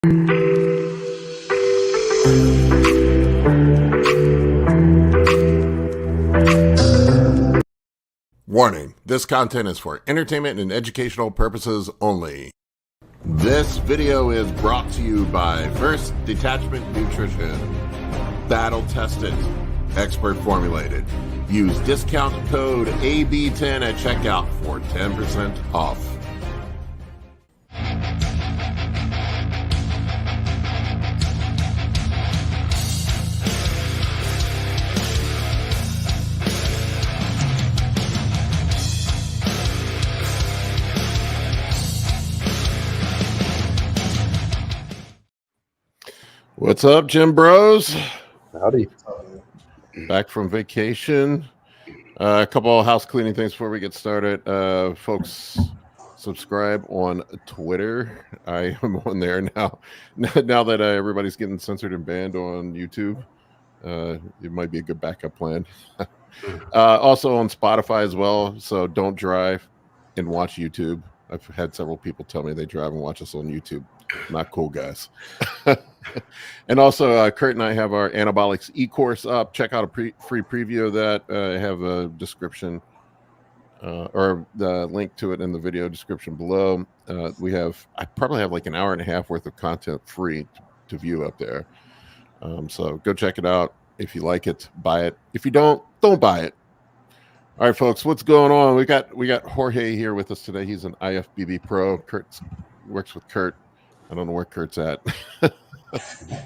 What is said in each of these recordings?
Warning, this content is for entertainment and educational purposes only. This video is brought to you by First Detachment Nutrition. Battle tested, expert formulated. Use discount code AB10 at checkout for 10% off. What's up, Gym Bros? Howdy. Back from vacation. A couple of house cleaning things before we get started. Folks, subscribe on Twitter. I am on there now. Now that everybody's getting censored and banned on YouTube, it might be a good backup plan. Also on Spotify as well. So don't drive and watch YouTube. I've had several people tell me they drive and watch us on YouTube. Not cool, guys. And also, Kurt and I have our Anabolics e-course up. Check out a free preview of that. I have a description or the link to it in the video description below. I probably have like an hour and a half worth of content free to view up there. So go check it out. If you like it, buy it. If you don't buy it. All right, folks, what's going on? We got Jorge here with us today. He's an IFBB pro. Kurt works with Kurt. I don't know where Kurt's at.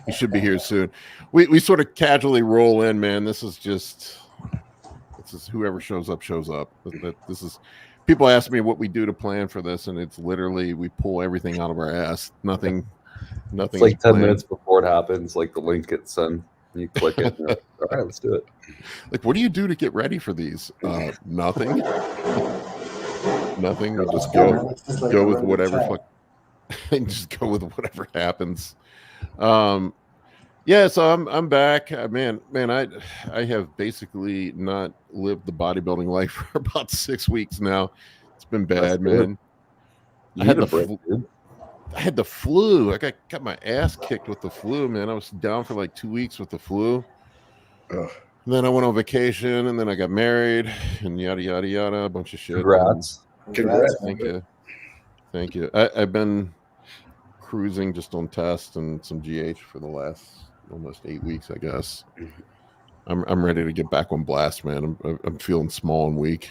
He should be here soon. We sort of casually roll in, man. This is whoever shows up. This is people ask me what we do to plan for this, and it's literally we pull everything out of our ass. Nothing. It's like 10 minutes before it happens. Like the link gets sent, and you click it. And all right, let's do it. Like, what do you do to get ready for these? Nothing. Nothing. We just go with whatever. Just go with whatever happens. Yeah, so I'm back. Man, I have basically not lived the bodybuilding life for about 6 weeks now. It's been bad, man. I had the flu. I got my ass kicked with the flu, man. I was down for like 2 weeks with the flu. And then I went on vacation, and then I got married, and yada yada yada, a bunch of shit. Congrats. Thank you. I've been cruising just on test and some GH for the last almost 8 weeks, I guess. I'm ready to get back on blast, man. I'm feeling small and weak.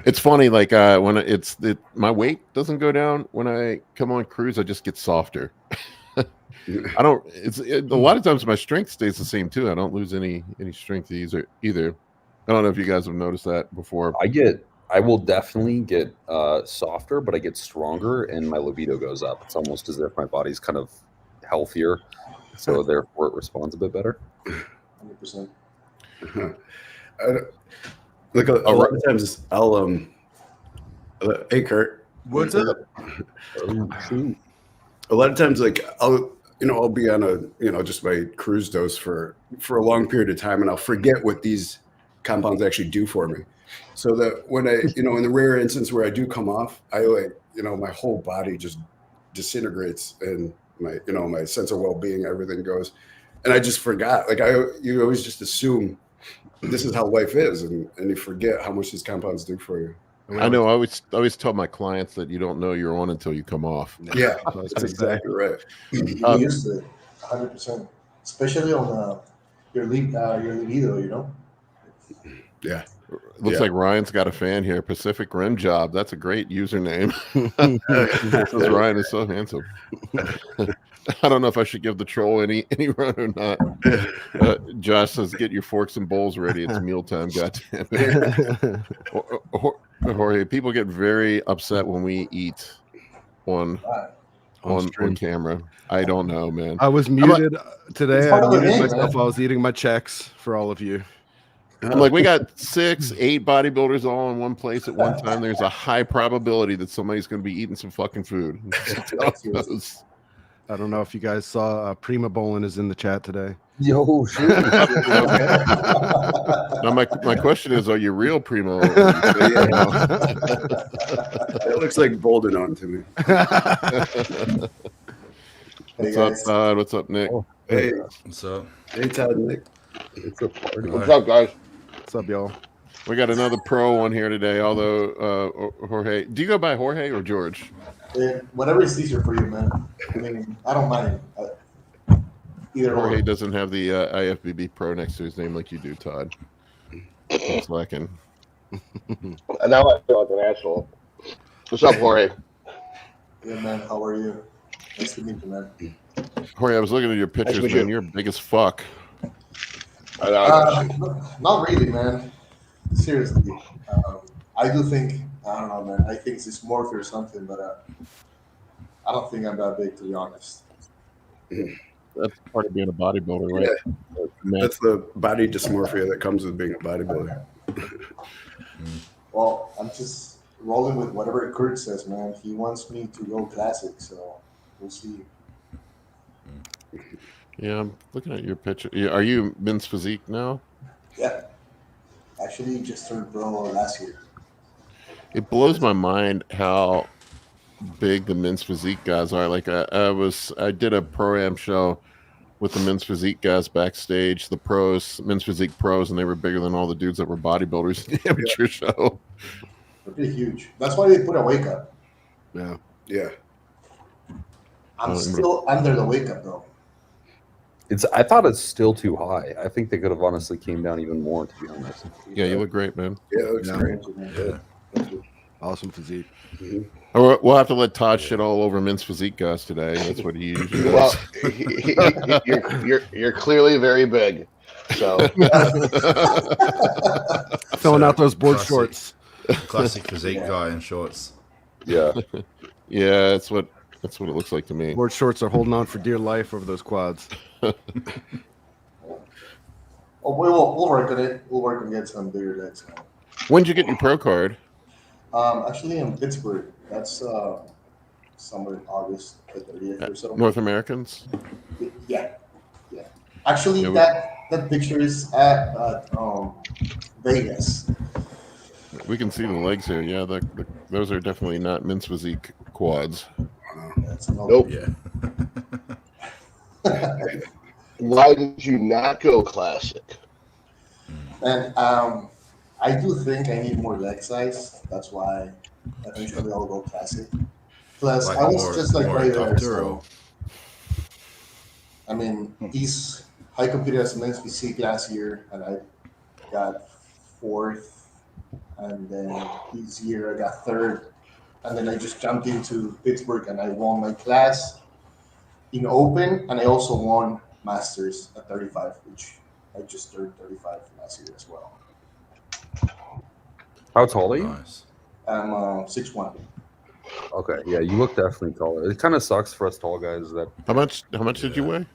It's funny, like when my weight doesn't go down when I come on cruise, I just get softer. A lot of times my strength stays the same too. I don't lose any strength either. I don't know if you guys have noticed that before. I will definitely get softer, but I get stronger and my libido goes up. It's almost as if my body's kind of healthier, so therefore it responds a bit better. 100%. Look, a lot of times I'll hey Kurt, what's up? A lot of times, like I'll be on just my cruise dose for a long period of time, and I'll forget what these compounds actually do for me. So that when I, in the rare instance where I do come off, I my whole body just disintegrates, and my sense of well-being, everything goes, and I just forgot. Like you always just assume this is how life is, and you forget how much these compounds do for you. I know. I always tell my clients that you don't know you're on until you come off. Yeah, that's exactly right. You use it 100%, especially on your libido, Yeah. Looks like Ryan's got a fan here. Pacific Rim Job. That's a great username. Says Ryan is so handsome. I don't know if I should give the troll any run or not. Josh says, "Get your forks and bowls ready. It's mealtime." Goddamn it. Jorge, people get very upset when we eat on camera. I don't know, man. I was muted today. I muted myself. I was eating my checks for all of you. I'm like, we got 6-8 bodybuilders all in one place at one time. There's a high probability that somebody's going to be eating some fucking food. I don't know if you guys saw Prima Bolin is in the chat today. Yo, shit. Now my question is, are you real Primo? That looks like Bolden on to me. What's up, Todd? What's up, Nick? Oh, Hey, What's up? hey, Todd and Nick. it's a party. What's up, guys? What's up, y'all? We got another pro on here today. Although Jorge, do you go by Jorge or George? Whatever is easier for you, man. I mean, I don't mind. Either Jorge or. doesn't have the IFBB pro next to his name like you do, Todd. It's lacking. And now I feel like an asshole. What's up, Jorge? Yeah, man. How are you? Nice to meet you, man. Jorge, I was looking at your pictures, meet man. you. You're big as fuck. Not really, man. Seriously. I do think, I don't know, man. I think it's dysmorphia or something, but I don't think I'm that big, to be honest. That's part of being a bodybuilder, right? Yeah. That's the body dysmorphia that comes with being a bodybuilder. Well, I'm just rolling with whatever Kurt says, man. He wants me to go classic, so we'll see. Yeah, I'm looking at your picture. Are you men's physique now? Yeah. Actually, just turned pro last year. It blows my mind how big the men's physique guys are. Like I did a pro-am show with the men's physique guys backstage, the pros, men's physique pros, and they were bigger than all the dudes that were bodybuilders in the amateur show. They're pretty huge. That's why they put a wake up. Yeah. Yeah. I'm still under the wake up though. I thought it's still too high. I think they could have honestly came down even more, to be honest. Yeah, you look great, man. Yeah, it looks Yeah. great. Yeah. Awesome physique. We'll have to let Todd shit all over men's physique guys today. That's what he usually does. Well, you're clearly very big. So Filling out those board Classic. shorts. Classic physique guy in shorts. Yeah. Yeah, that's what it looks like to me. Board shorts are holding on for dear life over those quads. Oh, we'll work on it. We'll work on getting some bigger legs now. When'd you get your pro card? Actually, in Pittsburgh. That's somewhere in August, the 30th or so. North Americans? Yeah. Actually, Yeah, that picture is at Vegas. We can see the legs here. Yeah, those are definitely not men's physique quads. That's another. Nope. Yeah. Why did you not go classic? And I do think I need more leg size. That's why eventually I'll go classic. Plus, Like I was more- just like more right there. adopter So, or- I mean, I competed as men's physique last year, and I got 4th. And then this year I got 3rd. And then I just jumped into Pittsburgh and I won my class in open, and I also won masters at 35, which I just turned 35 last year as well. How tall are you? Nice. I'm 6'1". Okay, yeah, you look definitely taller. It kind of sucks for us tall guys that. How much did you weigh?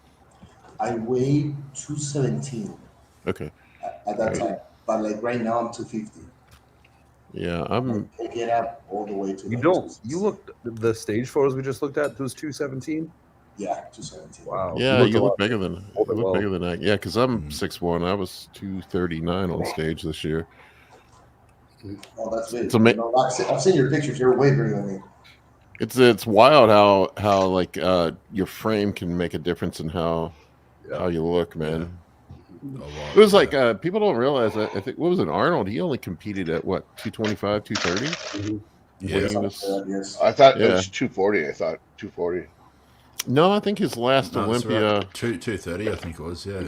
I weighed 217 Okay. at that time, but like right now I'm 250. Yeah, I'm I get up all the way to. You like don't. 260. You looked the stage photos we just looked at. It was 217. Yeah, 217. Wow. yeah, you a look lot- bigger than hold it well. that. Yeah, because I'm 6'1". I was 239 on stage this year. Oh, that's big. It's ama- I've seen your pictures. You're way bigger than me. It's wild how like your frame can make a difference in how you look, man. A lot. It was like people don't realize that. I think what was it, Arnold? He only competed at what 225, 230. Yeah. He was- Yes. I thought it Yeah. was 240. I thought 240. No, I think his last No, it's Olympia. around 230, I think it was. Yeah.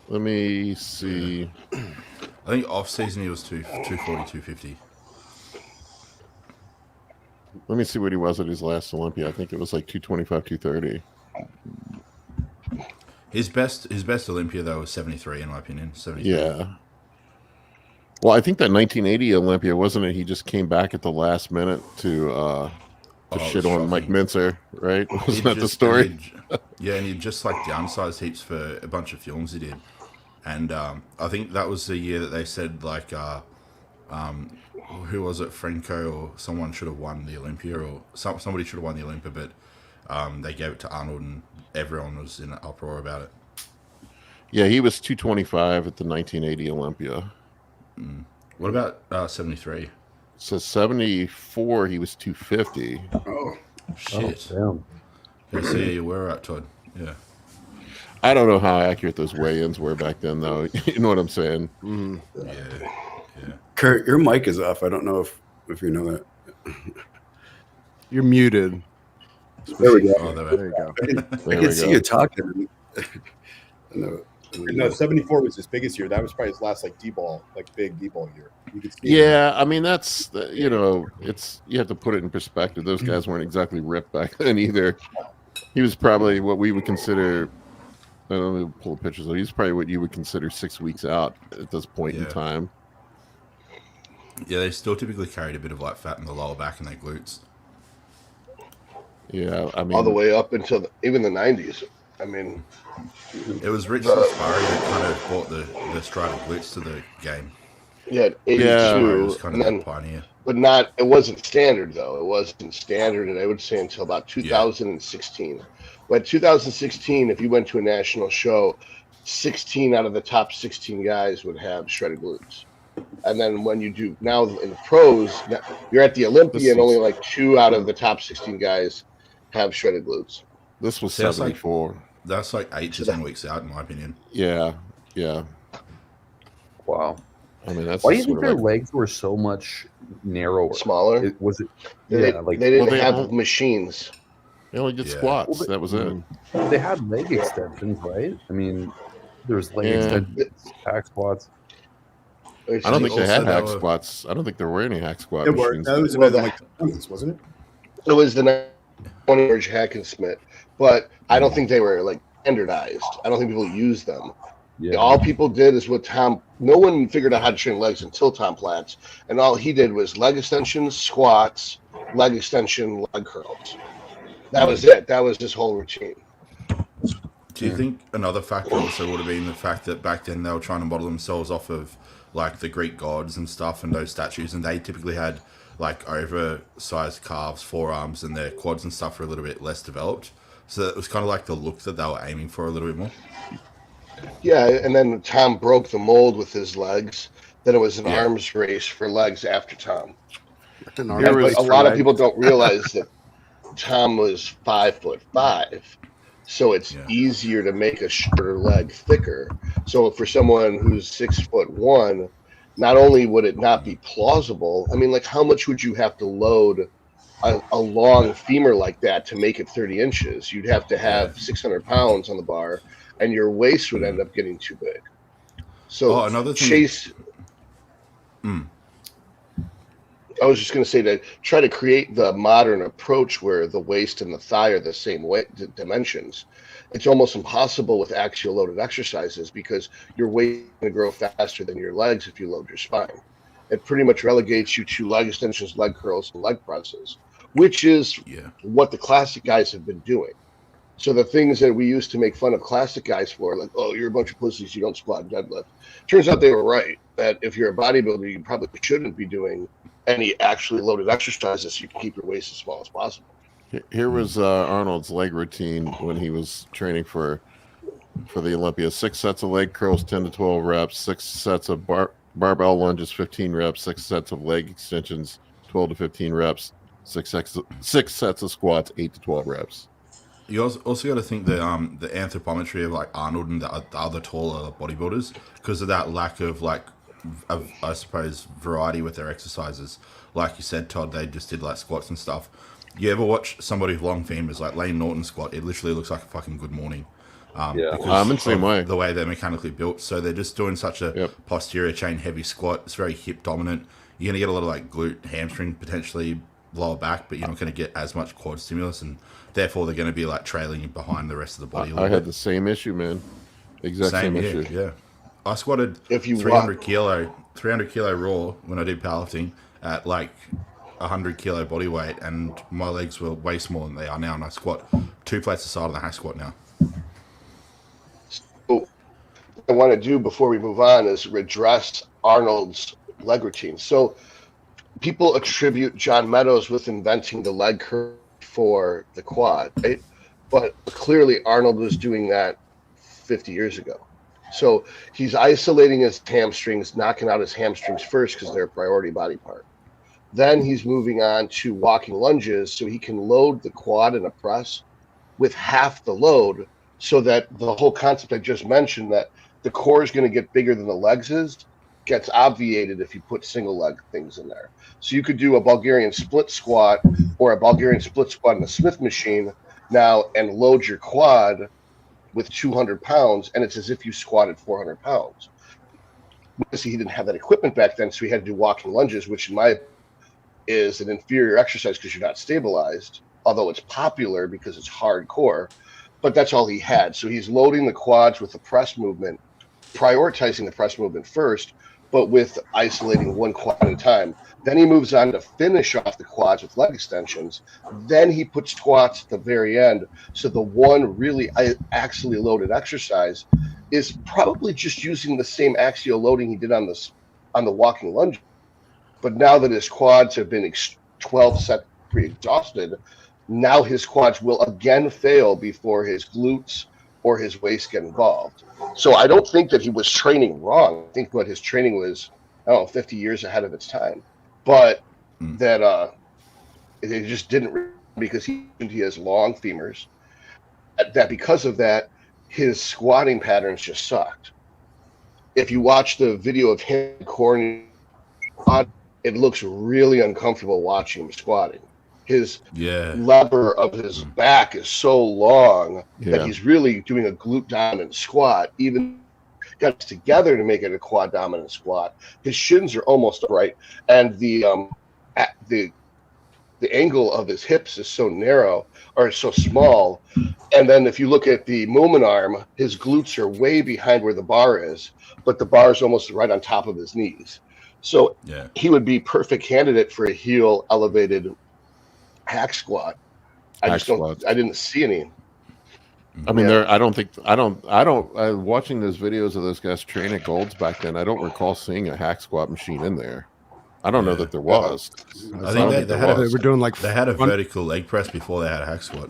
Let me see. I think off season he was 240, 250. Let me see what he was at his last Olympia. I think it was like 225, 230. His best Olympia though was 73 in my opinion. 73. Yeah. Well, I think that 1980 Olympia, wasn't it? He just came back at the last minute to Oh, it shit was on Mike shocking. Mincer, right? Wasn't He'd that the just- story? and yeah, and he just like downsized heaps for a bunch of films he did, and I think that was the year that they said like, who was it, Franco or someone should have won the Olympia, or somebody should have won the Olympia, but they gave it to Arnold, and everyone was in an uproar about it. Yeah, he was 225 at the 1980 Olympia. What about 73? So 74, he was 250. Oh, Shit. Damn. Yeah, so you were at Todd. Yeah. I don't know how accurate those weigh-ins were back then, though. You know what I'm saying? Yeah. Kurt, your mic is off. I don't know if you know that. You're muted. There we go. Oh, There you go. I can see you talking. No, 74 was his biggest year. That was probably his last like Dbol, like big Dbol year. You could see Yeah, I mean that's you know, it's you have to put it in perspective. Those guys weren't exactly ripped back then either. He was probably what we would consider. I don't know, pull the pictures. He's probably what you would consider 6 weeks out at this point in time. Yeah, they still typically carried a bit of like fat in the lower back and their glutes. Yeah, I mean all the way up until even the 90s. I mean, it was Richard Expire that kind of brought the stride of glutes to the game. yeah, 82, It was kind of and then, that pioneer. but not. It wasn't standard though. It wasn't standard, and I would say until about 2016. But 2016, if you went to a national show, 16 out of the top 16 guys would have shredded glutes. And then when you do now in the pros, you're at the Olympia, and only like 2 out of the top 16 guys have shredded glutes. this was See, that's 74. That's like 8 to 10 weeks out, in my opinion. Yeah. Wow. I mean that's Why do you sort think of their like, legs were so much narrower? Smaller. Was it? They, Yeah, like they didn't Well, they have don't- machines. they only did Yeah. squats. Well, That was it. they had leg extensions, right? I mean, there was leg Yeah. extensions, back squats. I don't think they had Also, hack they were- squats. I don't think there were any hack squat It were, machines. that was Well, about like the 20s, wasn't it? It was the 20 George Hackensmith, but I don't think they were like standardized. I don't think people used them. Yeah. All people did is what Tom. No one figured out how to train legs until Tom Platz, and all he did was leg extensions, squats, leg extension, leg curls. That was it. That was his whole routine. Do you think another factor also would have been the fact that back then they were trying to model themselves off of like the Greek gods and stuff and those statues, and they typically had like oversized calves, forearms, and their quads and stuff were a little bit less developed. So it was kind of like the look that they were aiming for a little bit more. Yeah, and then Tom broke the mold with his legs. Then it was an arms race for legs after Tom. An Here arm was- race A for lot of legs. people don't realize that Tom was 5'5", so it's easier to make a shorter leg thicker. So for someone who's 6'1", not only would it not be plausible, I mean, like how much would you have to load a long femur like that to make it 30 inches? You'd have to have 600 pounds on the bar, and your waist would end up getting too big. So another thing. Chase. I was just going to say to try to create the modern approach where the waist and the thigh are the same weight dimensions. It's almost impossible with axial loaded exercises because your weight is going to grow faster than your legs if you load your spine. It pretty much relegates you to leg extensions, leg curls, and leg presses, which is what the classic guys have been doing. So the things that we used to make fun of classic guys for, like, oh, you're a bunch of pussies, you don't squat and deadlift. Turns out they were right, that if you're a bodybuilder, you probably shouldn't be doing any actually loaded exercises so you can keep your waist as small as possible. Here was Arnold's leg routine when he was training for the Olympia. 6 sets of leg curls, 10 to 12 reps. 6 sets of barbell lunges, 15 reps. 6 sets of leg extensions, 12 to 15 reps. 6 sets of squats, 8 to 12 reps. You also got to think the anthropometry of like Arnold and the other taller bodybuilders, because of that lack of I suppose variety with their exercises. Like you said, Todd, they just did like squats and stuff. You ever watch somebody with long femurs like Lane Norton squat? It literally looks like a fucking good morning. I'm in the same way. The way they're mechanically built, so they're just doing such a posterior chain heavy squat. It's very hip dominant. You're gonna get a lot of like glute, hamstring, potentially lower back, but you're not gonna get as much quad stimulus, and therefore they're gonna be like trailing behind the rest of the body. I had the same issue, man. Exact same issue. Yeah. I squatted 300 kilo raw when I did powerlifting at like 100 kilo body weight, and my legs were way smaller than they are now, and I squat 2 plates aside of the hack squat now. So what I want to do before we move on is redress Arnold's leg routine. So people attribute John Meadows with inventing the leg curl for the quad, right? But clearly Arnold was doing that 50 years ago. So he's isolating his hamstrings, knocking out his hamstrings first because they're a priority body part. Then he's moving on to walking lunges so he can load the quad in a press with half the load, so that the whole concept I just mentioned, that the core is going to get bigger than the legs is, gets obviated if you put single leg things in there. So you could do a Bulgarian split squat or a Bulgarian split squat in the Smith machine now and load your quad with 200 pounds, and it's as if you squatted 400 pounds. Obviously, he didn't have that equipment back then, so he had to do walking lunges, which in my is an inferior exercise because you're not stabilized, although it's popular because it's hardcore, but that's all he had. So he's loading the quads with the press movement, prioritizing the press movement first, but with isolating one quad at a time. Then he moves on to finish off the quads with leg extensions. Then he puts squats at the very end. So the one really axially loaded exercise is probably just using the same axial loading he did on the walking lunge. But now that his quads have been 12 sets pre-exhausted, now his quads will again fail before his glutes or his waist get involved. So I don't think that he was training wrong. I think what his training was, 50 years ahead of its time. But that it just didn't, because he has long femurs. That because of that, his squatting patterns just sucked. If you watch the video of him cornering, it looks really uncomfortable watching him squatting. His lever of his back is so long that he's really doing a glute dominant squat, even got together to make it a quad dominant squat. His shins are almost upright, and the angle of his hips is so narrow, or so small. And then if you look at the movement arm, his glutes are way behind where the bar is, but the bar is almost right on top of his knees. So he would be perfect candidate for a heel elevated hack squat. I didn't see any. I mean, watching those videos of those guys train at Gold's back then, I don't recall seeing a hack squat machine in there. I don't know that there was. I think they were doing like they had a vertical leg press before they had a hack squat.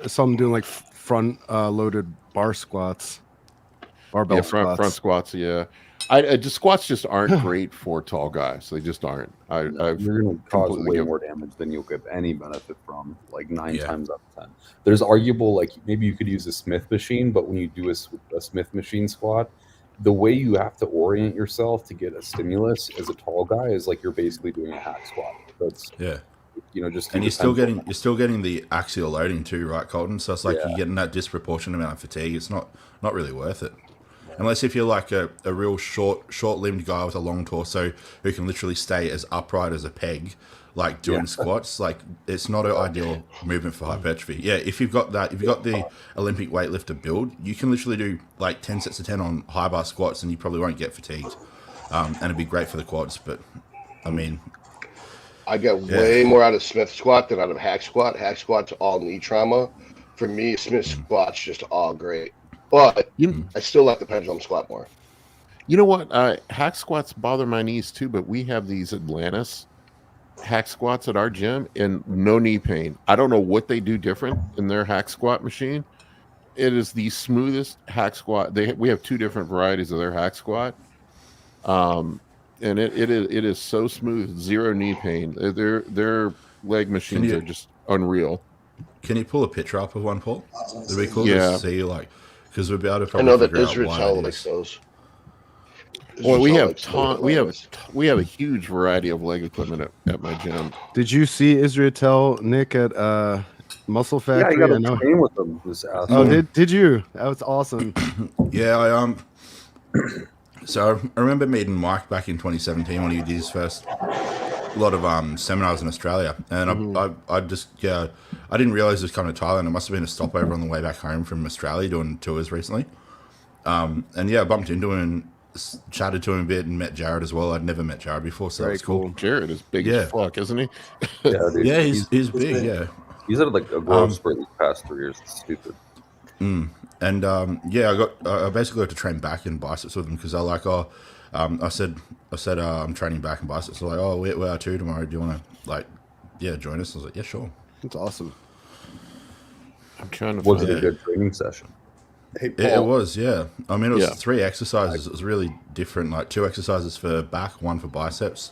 Some doing like front loaded bar squats, barbell squats. Front squats. Yeah, just squats just aren't great for tall guys. They just aren't. You're going to cause way more damage than you'll get any benefit from, like 9 times out of 10. There's arguable, like maybe you could use a Smith machine, but when you do a Smith machine squat, the way you have to orient yourself to get a stimulus as a tall guy is like you're basically doing a hack squat. That's just, and you're still getting the axial loading too, right, Kolton? So it's like you're getting that disproportionate amount of fatigue. It's not really worth it. Unless if you're like a real short-limbed guy with a long torso who can literally stay as upright as a peg, like doing squats, like it's not an ideal movement for hypertrophy. Yeah, if you've got the Olympic weightlifter build, you can literally do like 10 sets of 10 on high bar squats and you probably won't get fatigued. And it'd be great for the quads, but I mean, I get way more out of Smith squat than out of hack squat. Hack squat's all knee trauma. For me, Smith squat's just all great. But I still like the pendulum squat more. You know what? Hack squats bother my knees too, but we have these Atlantis hack squats at our gym and no knee pain. I don't know what they do different in their hack squat machine. It is the smoothest hack squat. We have 2 different varieties of their hack squat. And it is so smooth, 0 knee pain. Their leg machines are just unreal. Can you pull a picture up of one, Paul? It'd be cool to see, like, because we'll be able to probably I know that Israetel likes those. Well, we have a huge variety of leg equipment at my gym. Did you see Israetel, Nick, at Muscle Factory? Yeah, I got to train with them. This asshole. Oh, did you? That was awesome. Yeah, So I remember meeting Mike back in 2017 when he did his first lot of seminars in Australia, and I didn't realize he was coming to Thailand. It must have been a stopover on the way back home from Australia doing tours recently. And I bumped into him and chatted to him a bit and met Jared as well. I'd never met Jared before, so it's cool. Jared is big as fuck, isn't he? Yeah, dude. Yeah, he's big. Yeah, he's had like a growth spurt these past 3 years. It's stupid. And I basically got to train back in biceps with him because I said I'm training back in biceps. So like, where are 2 tomorrow? Do you want to join us? I was like, yeah, sure. It's awesome. I'm trying to Was find it a good training session? Hey, Paul. It was, yeah. I mean, it was Yeah. 3 exercises. It was really different. Like 2 exercises for back, 1 for biceps.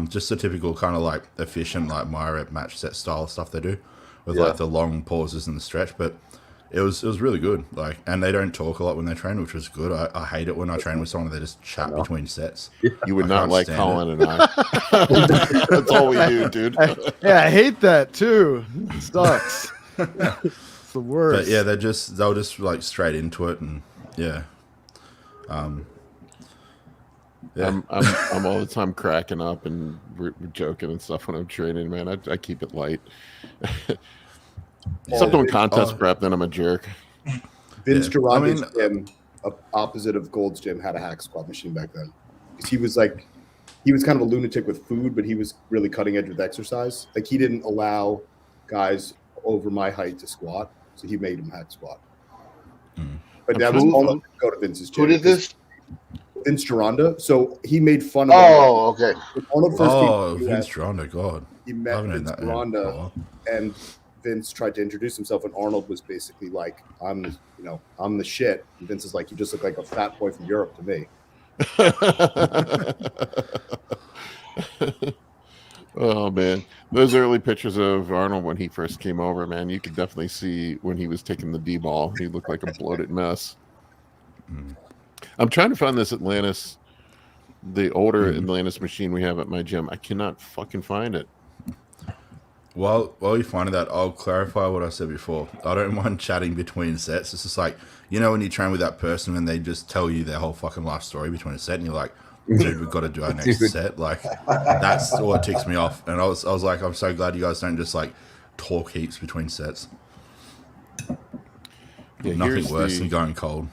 Just the typical kind of like efficient, like my rep match set style stuff they do with like the long pauses and the stretch. But it was really good. Like, and they don't talk a lot when they train, which was good. I hate it when I train with someone they just chat between sets. You would I not can't like stand Colin and I. That's all we do, dude. I hate that too. It sucks. It's the worst. But yeah, they'll just like straight into it, and yeah. Yeah. I'm all the time cracking up and joking and stuff when I'm training, man. I keep it light. Except doing contest prep, then I'm a jerk. Vince Yeah. Gironda's I gym, opposite of Gold's gym, had a hack squat machine back then. Because he was kind of a lunatic with food, but he was really cutting edge with exercise. Like he didn't allow guys over my height to squat, so he made them hack squat. But that was all go to Vince's gym. Who did this? Vince Gironda. So he made fun of Oh, okay. Arnold first came Oh, to the Vince US, Gironda, God. he met haven't Vince heard that name Gironda, before. and Vince tried to introduce himself, and Arnold was basically like, I'm the shit. And Vince is like, you just look like a fat boy from Europe to me. Oh man, those early pictures of Arnold when he first came over, man, you could definitely see when he was taking the Dbol. He looked like a bloated mess. I'm trying to find this Atlantis, the older Atlantis machine we have at my gym. I cannot fucking find it. While you're finding that, I'll clarify what I said before. I don't mind chatting between sets. It's just like, you know, when you train with that person and they just tell you their whole fucking life story between a set, and you're like, dude, we've got to do our next set. Like, that's what ticks me off. And I was like, I'm so glad you guys don't just like talk heaps between sets. Yeah, Nothing worse than going cold.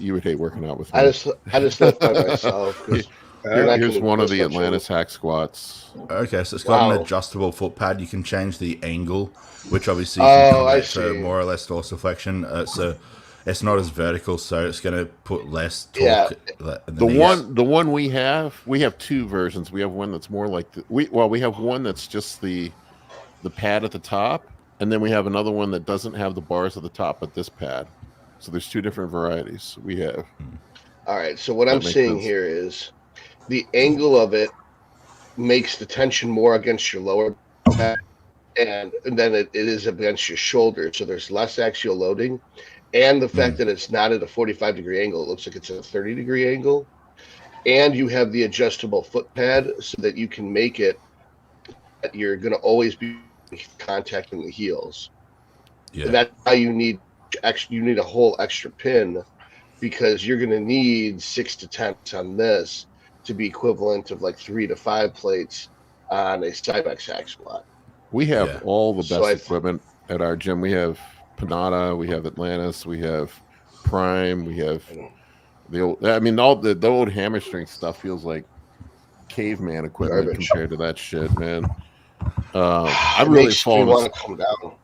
You would hate working out with me. I just left by myself. 'cause Here's one of the Atlantis hack squats. Okay, so it's got an adjustable foot pad. You can change the angle, which obviously you can correct for more or less dorsiflexion. So it's not as vertical, so it's going to put less torque. The one we have 2 versions. We have one that's more like we have one that's just the pad at the top, and then we have another one that doesn't have the bars at the top but this pad. So there's 2 different varieties we have. All right, so what I'm seeing here is the angle of it makes the tension more against your lower back, and then it is against your shoulder, so there's less axial loading. And the fact that it's not at a 45-degree angle, it looks like it's at a 30-degree angle. And you have the adjustable foot pad so that you can make it that you're going to always be contacting the heels. Yeah. And that's why you need a whole extra pin, because you're going to need 6 to 10 on this to be equivalent of like 3 to 5 plates on a Cybex hack squat. We have all the best equipment at our gym. We have Panatta, we have Atlantis, we have Prime, we have the old. I mean, all the old hamstring stuff feels like caveman equipment compared to that shit, man. I really want to come down.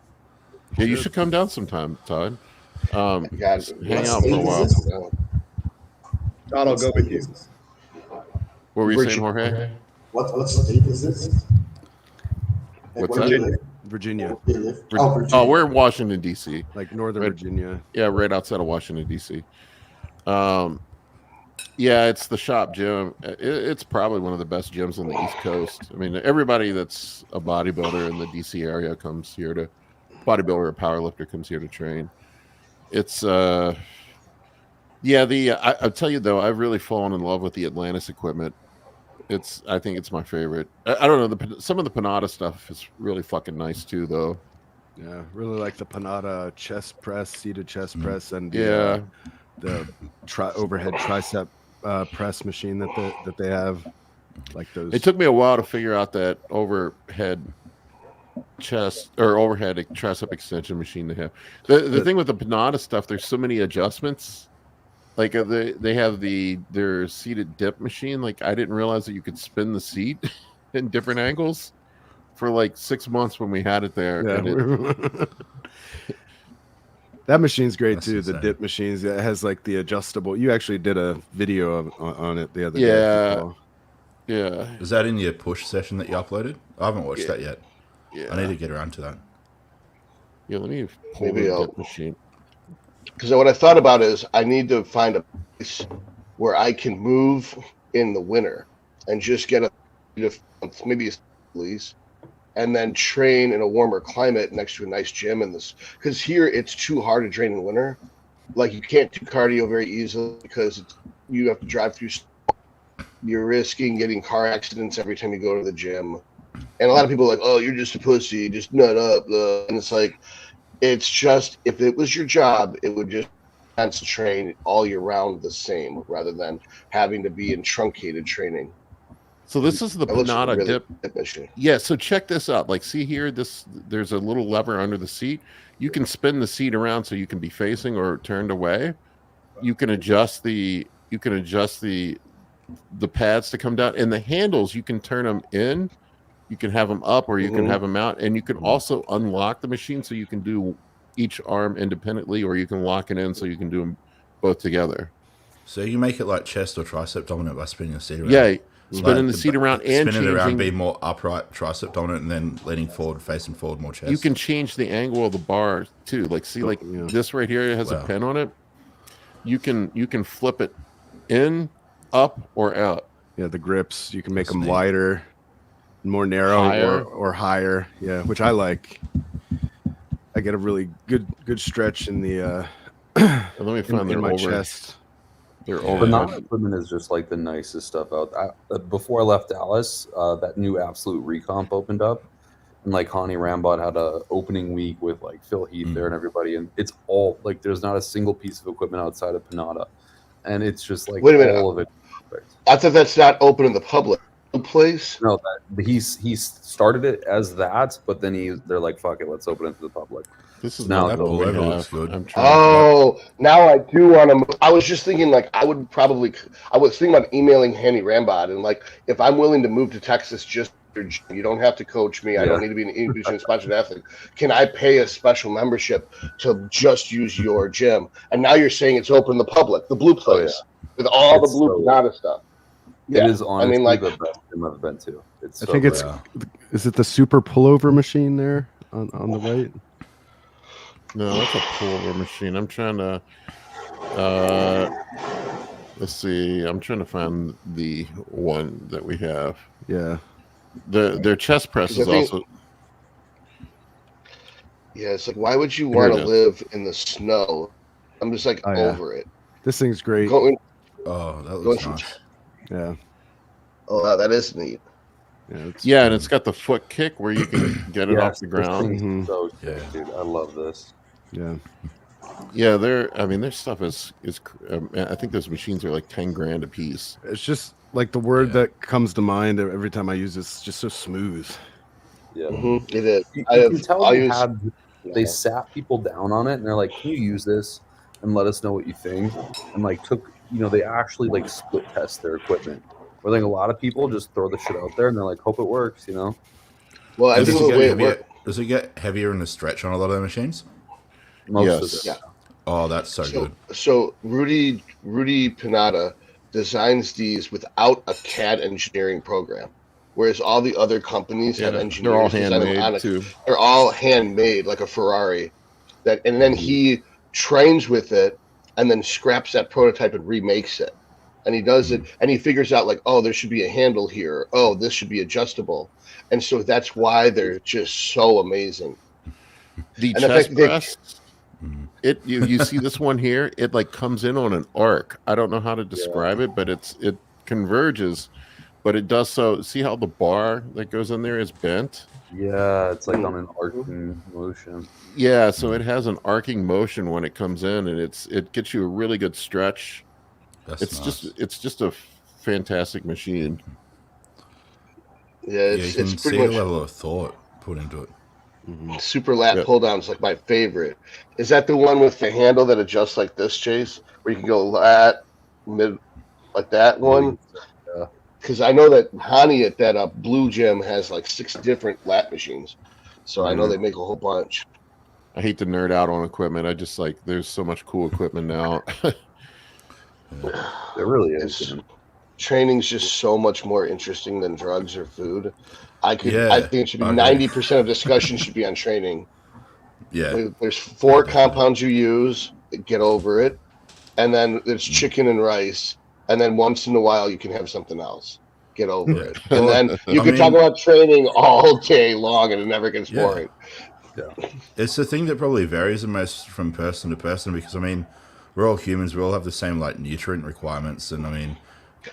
Yeah, you should come down sometime, Todd. Hang out for a while. Todd, I'll go with you. What were you saying, Jorge? What state is this? What's that? Virginia. Oh, we're in Washington, D.C. Like Northern Virginia. Yeah, right outside of Washington, D.C. Yeah, it's the shop gym. It's probably one of the best gyms on the East Coast. I mean, everybody that's a bodybuilder in the D.C. area comes here to, bodybuilder or powerlifter comes here to train. It's, I'll tell you though, I've really fallen in love with the Atlantis equipment. I think it's my favorite. I don't know, some of the Panatta stuff is really fucking nice too, though. Yeah, really like the Panatta chest press, seated chest press, and the overhead tricep press machine that they have. Like those. It took me a while to figure out that overhead tricep extension machine they have. The thing with the Panatta stuff, there's so many adjustments. Like they have their seated dip machine. Like I didn't realize that you could spin the seat in different angles for like 6 months when we had it there. Yeah. That machine's great too. Insane. The dip machines. It has like the adjustable. You actually did a video on it the other day. Yeah. Yeah. Is that in your push session that you uploaded? I haven't watched that yet. Yeah. I need to get around to that. Yeah, let me pull Maybe the I'll- dip machine. Because what I thought about is I need to find a place where I can move in the winter and just get maybe a lease, and then train in a warmer climate next to a nice gym in this. Because here it's too hard to train in winter. Like you can't do cardio very easily because you have to drive through. You're risking getting car accidents every time you go to the gym, and a lot of people are like, "Oh, you're just a pussy, just nut up." And it's like, it's just if it was your job, it would just train all year round the same rather than having to be in truncated training. So this is the That looks Panatta really dip. machine. Yeah, so check this out. Like, see here, there's a little lever under the seat. You can spin the seat around so you can be facing or turned away. You can adjust the pads to come down, and the handles you can turn them in. You can have them up or you can have them out, and you can also unlock the machine so you can do each arm independently, or you can lock it in so you can do them both together. So you make it like chest or tricep dominant by spinning the seat around. Yeah, spinning the seat around and spinning it around, changing. be more upright tricep dominant, and then leaning forward, facing forward, more chest. You can change the angle of the bar too. Like, see, like this right here has a pin on it. You can flip it in, up, or out. Yeah, the grips you can make That's them neat. wider, more narrow, Higher. or higher. Yeah, which I like. I get a really good stretch in the Let me find in their my over. chest. Their Yeah. overhead. Panatta equipment is just like the nicest stuff out. Before I left Dallas, that new Absolute Recomp opened up, and like Hani Rambod had a opening week with like Phil Heath there and everybody, and it's all like there's not a single piece of equipment outside of Panatta, and it's just like Wait a minute. all of it. Perfect. I thought that's not open in the public place. No, he's started it as that, but then they're like, fuck it, let's open it to the public. This is No, not that what we pullover have. looks good. I'm trying. Oh, now I do want to. I was just thinking, like, I was thinking about emailing Hanny Rambod, and like, if I'm willing to move to Texas, just you don't have to coach me. I don't need to be an individual sponsored athlete. Can I pay a special membership to just use your gym? And now you're saying it's open to the public, the blue place, with all It's the blue Panatta stuff. It is honestly I mean, like, the best gym I've been to. It's I so think it's great. is it the super pullover machine there on the right? No, that's a pullover machine. I'm trying to. Let's see. I'm trying to find the one that we have. Yeah. Their chest press is also. Yeah, it's like, why would you Here want it to is. live in the snow? I'm just like Oh, yeah. over it. This thing's great. Going, Oh, that going looks from- nice. Yeah. oh, wow, that is neat. Yeah, and it's got the foot kick where you can get it off the This ground. thing's so sick, Yeah. dude. I love this. Yeah. Yeah, their stuff is. I think those machines are like 10 grand a piece. It's just like the word that comes to mind every time I use this. It's just so smooth. Yeah. It is. You I can have. tell I'll they use. had they sat people down on it and they're like, "Can you use this and let us know what you think?" And like they actually like split test their equipment. Where like a lot of people just throw the shit out there and they're like, "Hope it works," you know. Well, I Does think it the get way it heavier? works. Does it get heavier in the stretch on a lot of the machines? Most Yes. of it. Yeah. Oh, that's so good. So Rudy Panatta designs these without a CAD engineering program, whereas all the other companies have engineers. They're all design them on handmade a- too. They're all handmade, like a Ferrari. And then he trains with it, and then scraps that prototype and remakes it. And he does it, and he figures out like, oh, there should be a handle here. Oh, this should be adjustable. And so that's why they're just so amazing. The And the chest fact that they- press. You see this one here? It like comes in on an arc. I don't know how to describe it, but it converges, but it does so. See how the bar that goes in there is bent? Yeah, it's like on an arcing motion. Yeah, so it has an arcing motion when it comes in, and it gets you a really good stretch. That's It's nice. just a fantastic machine. Yeah, Yeah, it's you can it's see pretty the much level of thought put into it. super lat Yeah. pull down is like my favorite. Is that the one with the handle that adjusts like this, Chase, where you can go lat, mid, like that one? Yeah. Because I know that Hani at that Blue Gym has like 6 different lat machines, so I know they make a whole bunch. I hate to nerd out on equipment. I just there's so much cool equipment now. It really is. It's, dude. training's just so much more interesting than drugs or food. I think it should be 90% of discussion should be on training. Yeah. There's 4 compounds you use, get over it. And then there's chicken and rice. And then once in a while you can have something else. Get over it. And then you can talk about training all day long and it never gets boring. Yeah. It's the thing that probably varies the most from person to person because, I mean, we're all humans. We all have the same, like, nutrient requirements. And, I mean,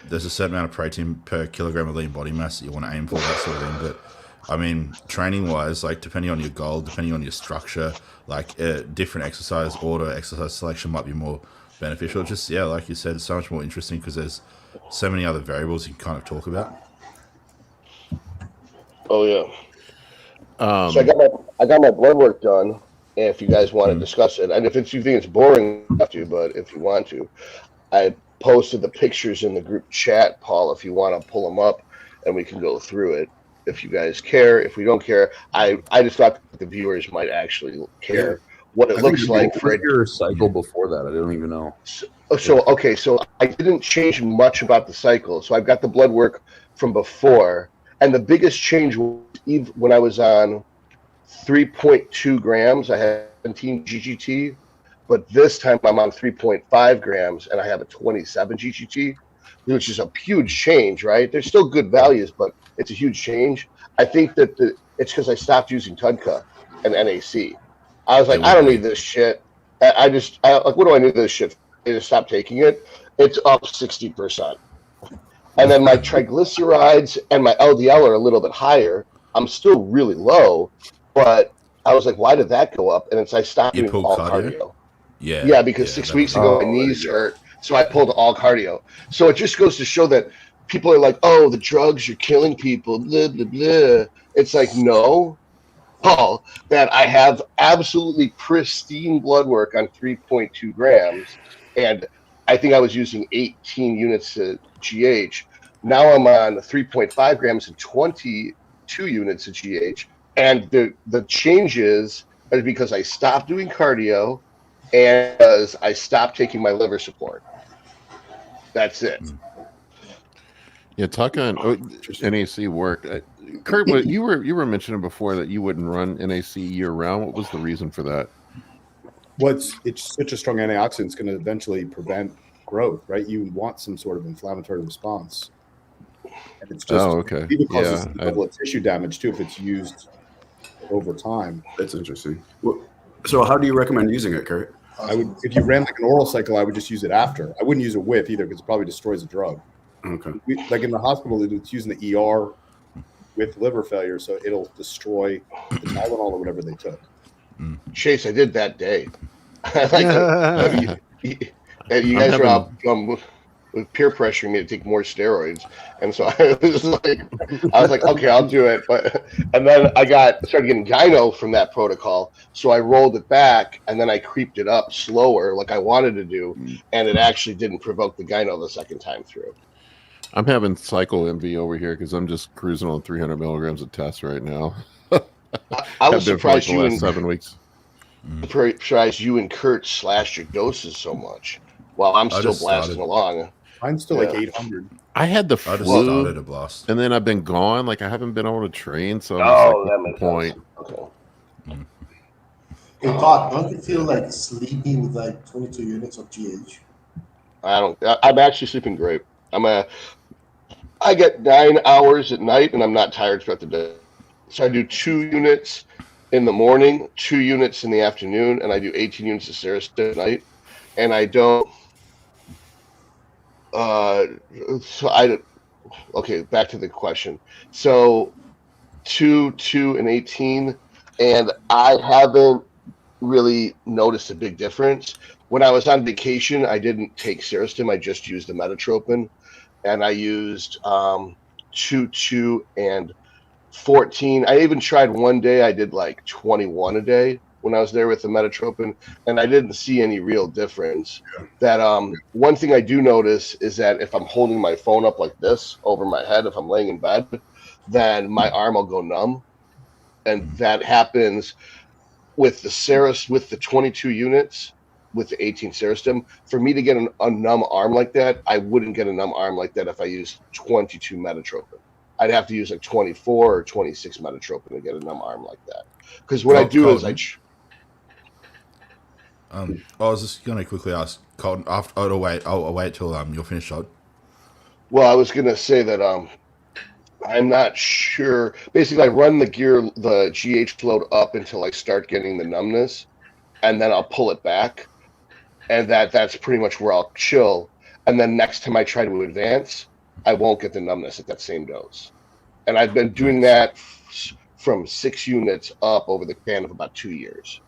there's a certain amount of protein per kilogram of lean body mass that you want to aim for, that sort of thing. But, I mean, training-wise, like, depending on your goal, depending on your structure, like, different exercise order, exercise selection might be more beneficial. Just, yeah, like you said, it's so much more interesting because there's so many other variables you can kind of talk about. Oh, yeah. So I got my blood work done. If you guys want to discuss it, and if you think it's boring, you have to. But if you want to, I posted the pictures in the group chat, Paul. If you want to pull them up, and we can go through it. If you guys care, if we don't care, I just thought that the viewers might actually care what it looks like for your cycle before that. I don't even know. So I didn't change much about the cycle. So I've got the blood work from before, and the biggest change was when I was on 3.2 grams, I had 17 GGT, but this time I'm on 3.5 grams and I have a 27 GGT, which is a huge change, right? There's still good values, but it's a huge change. I think that it's because I stopped using Tudka and NAC. I was like, I don't need this shit. I like, what do I need this shit? I just stopped taking it. It's up 60%. And then my triglycerides and my LDL are a little bit higher. I'm still really low, but I was like, why did that go up? And I stopped doing all cardio. Yeah, because 6 weeks ago my knees hurt, so I pulled all cardio. So it just goes to show that people are like, oh, the drugs are killing people, blah, blah, blah. It's like, no, Paul, that I have absolutely pristine blood work on 3.2 grams, and I think I was using 18 units of GH. Now I'm on 3.5 grams and 22 units of GH. And the changes are because I stopped doing cardio and because I stopped taking my liver support. That's it. Yeah, talk on NAC work. Kurt, you were mentioning before that you wouldn't run NAC year round. What was the reason for that? It's such a strong antioxidant. It's going to eventually prevent growth, right? You want some sort of inflammatory response. And it's just even causes a level of tissue damage too if it's used over time. That's interesting. Well, so how do you recommend using it, Kurt? I would, if you ran like an oral cycle, I would just use it after. I wouldn't use it with either because it probably destroys the drug. Okay. Like in the hospital, it's using the ER with liver failure, so it'll destroy the Tylenol or whatever they took. Chase, I did that day. You guys were out with peer pressuring me to take more steroids, and so I was like, okay, I'll do it. And then I started getting gyno from that protocol, so I rolled it back, and then I creeped it up slower, like I wanted to do, and it actually didn't provoke the gyno the second time through. I'm having cycle envy over here because I'm just cruising on 300 milligrams of test right now. I was surprised you in 7 weeks. Surprised you and Kurt slashed your doses so much while I'm still blasting along. Mine's still like 800. I had the flu, I just started a blast, and then I've been gone. Like I haven't been able to train, so I'm that makes point. Okay. Hey, Todd, don't you feel like sleeping with like 22 units of GH? I'm actually sleeping great. I get 9 hours at night, and I'm not tired throughout the day. So I do 2 units in the morning, 2 units in the afternoon, and I do 18 units of Cerestim at night. And I don't. Okay, back to the question. So 2, and 18, and I haven't really noticed a big difference. When I was on vacation, I didn't take Cerestim. I just used the Metotropin, and I used 2, and 14. I even tried one day. I did like 21 a day when I was there with the Metotropin, and I didn't see any real difference. That one thing I do notice is that if I'm holding my phone up like this over my head, if I'm laying in bed, then my arm will go numb, and that happens with the Ceres with the 22 units. with the 18 Serostim. For me to get a numb arm like that, I wouldn't get a numb arm like that if I used 22 metotropin. I'd have to use like 24 or 26 metotropin to get a numb arm like that. Because what I do is I was just going to quickly ask, Kolton, I'll wait till you're finished, Todd. Well, I was going to say that I'm not sure. Basically, I run the GH load up until I start getting the numbness, and then I'll pull it back, and that's pretty much where I'll chill. And then next time I try to advance, I won't get the numbness at that same dose. And I've been doing that from 6 units up over the span of about 2 years.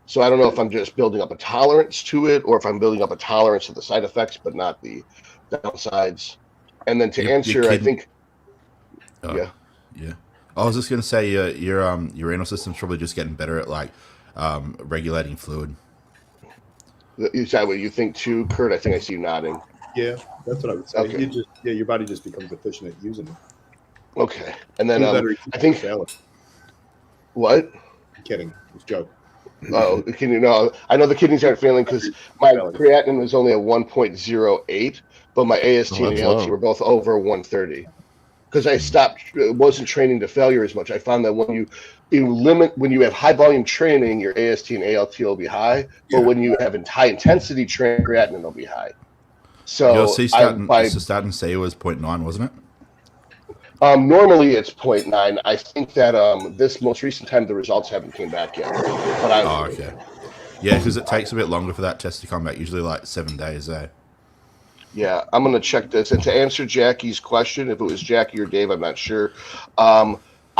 So I don't know if I'm just building up a tolerance to it, or if I'm building up a tolerance to the side effects, but not the downsides. And then to answer, I think, yeah. I was just gonna say your renal system's probably just getting better at like regulating fluid. Is that what you think too, Kurt? I think I see you nodding. Yeah, that's what I would say. Okay. Your body just becomes efficient at using it. Okay, and then I think what? I'm kidding. It's a joke. Oh, I know the kidneys aren't failing because my creatinine was only a 1.08, but my AST and ALT were both over 130. Because I wasn't training to failure as much. I found that when you have high volume training, your AST and ALT will be high, but when you have high intensity training, creatinine will be high. So your cystatin C was 0.9, wasn't it? Normally it's 0.9. I think that this most recent time the results haven't came back yet. But okay. Yeah, because it takes a bit longer for that test to come back. Usually like 7 days. Yeah, I'm gonna check this. And to answer Jackie's question, if it was Jackie or Dave, I'm not sure. I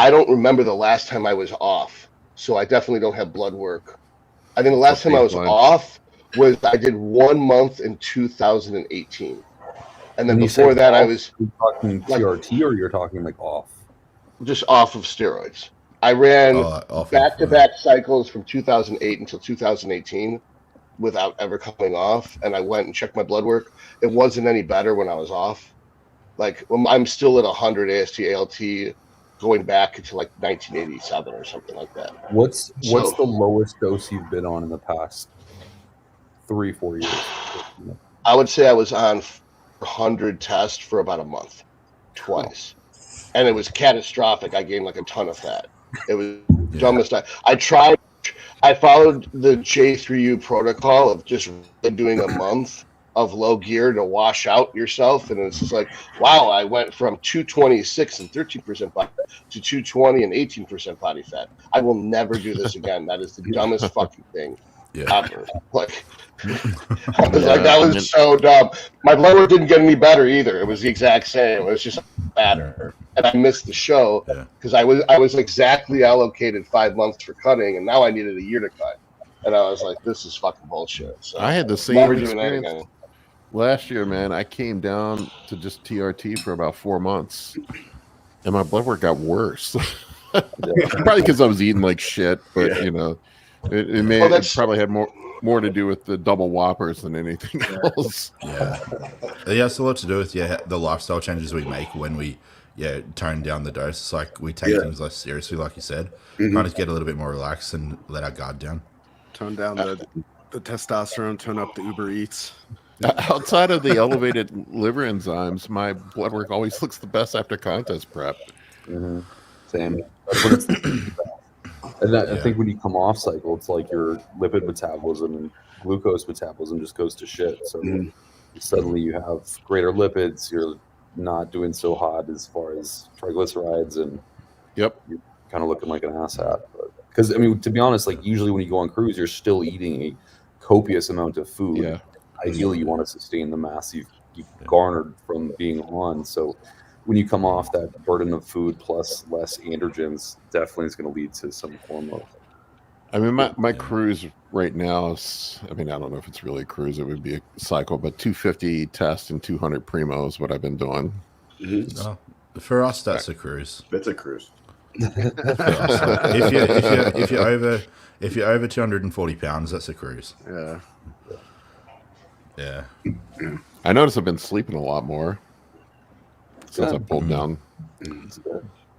don't remember the last time I was off, so I definitely don't have blood work. I think the last time I was off was I did 1 month in 2018. And then before that, I was talking TRT, or you're talking like off, just off of steroids. I ran back-to-back cycles from 2008 until 2018 without ever coming off. And I went and checked my blood work. It wasn't any better when I was off. Like I'm still at 100 AST ALT, going back to like 1987 or something like that. What's the lowest dose you've been on in the past 3-4 years? I would say I was on 100 tests for about a month, twice, and it was catastrophic. I gained like a ton of fat. It was dumbest. I followed the J3U protocol of just doing a month of low gear to wash out yourself, and it's just like, wow, I went from 226 and 13% body fat to 220 and 18% body fat. I will never do this again. That is the dumbest fucking thing ever. Like, I was like, that was so dumb. My blood work didn't get any better either. It was the exact same. It was just better. And I missed the show because I was exactly allocated 5 months for cutting, and now I needed a year to cut. And I was like, this is fucking bullshit. So I had the same experience last year, man. I came down to just TRT for about 4 months, and my blood work got worse. Probably because I was eating like shit, but it probably had more to do with the double whoppers than anything else. It has a lot to do with the lifestyle changes we make when we tone down the dose. It's like we take things less seriously, like you said. Kind of get a little bit more relaxed and let our guard down. Tone down the testosterone, tone up the Uber Eats. Outside of the elevated liver enzymes, my blood work always looks the best after contest prep. Same. And I think when you come off cycle, it's like your lipid metabolism and glucose metabolism just goes to shit. So suddenly you have greater lipids. You're not doing so hot as far as triglycerides, and you're kind of looking like an asshat. Because I mean, to be honest, like usually when you go on cruise, you're still eating a copious amount of food. Ideally, you want to sustain the mass you've garnered from being on. So when you come off, that burden of food plus less androgens definitely is going to lead to some form of. I mean, my cruise right now is, I mean, I don't know if it's really a cruise, it would be a cycle, but 250 test and 200 primo is what I've been doing. For us, that's a cruise. It's a cruise. if you're over 240 pounds, that's a cruise. Yeah. I notice I've been sleeping a lot more since I pulled down.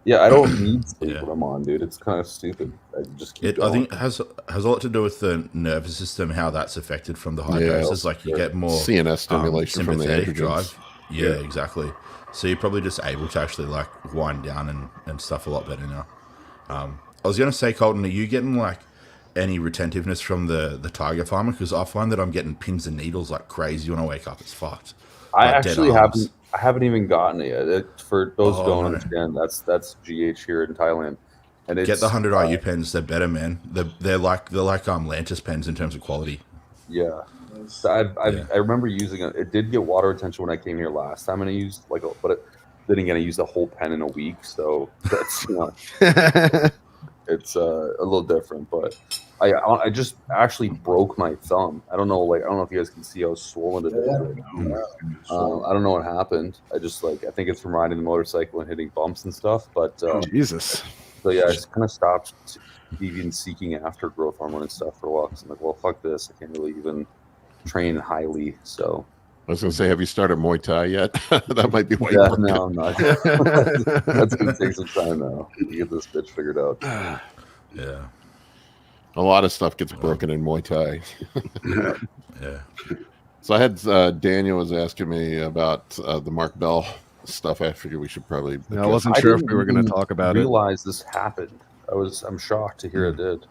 Yeah, I don't need sleep when I'm on, dude. It's kind of stupid. I just keep going. I think it has a lot to do with the nervous system, how that's affected from the high doses. Like you get more CNS stimulation from the sympathetic androgens. drive. Yeah, exactly. So you're probably just able to actually like wind down and stuff a lot better now. I was going to say, Kolton, are you getting like any retentiveness from the Tiger Pharma? Because I find that I'm getting pins and needles like crazy when I wake up. It's fucked. I Like actually dead arms. haven't even gotten it yet. For those who Oh, don't no. understand, that's GH here in Thailand, and it's Get the 100 IU pens. They're better, man. They're like Atlantis pens in terms of quality. Yeah. So I remember using it. It did get water retention when I came here last time, and I used then again I used the whole pen in a week, so that's it's a little different. But I just actually broke my thumb. I don't know if you guys can see how swollen it is. I don't know what happened. I think it's from riding the motorcycle and hitting bumps and stuff. But Jesus. so yeah, I just kind of stopped even seeking after growth hormone and stuff for a while. Because I'm like, well, fuck this. I can't really even train highly. So I was going to say, have you started Muay Thai yet? That might be why. yeah, no, I'm not. That's going to take some time now to get this bitch figured out. Yeah. A lot of stuff gets broken in Muay Thai. Yeah. So I had Daniel was asking me about the Mark Bell stuff. I figured we should probably. I wasn't sure if we were going to talk about it. Realize this happened. I'm shocked to hear it did.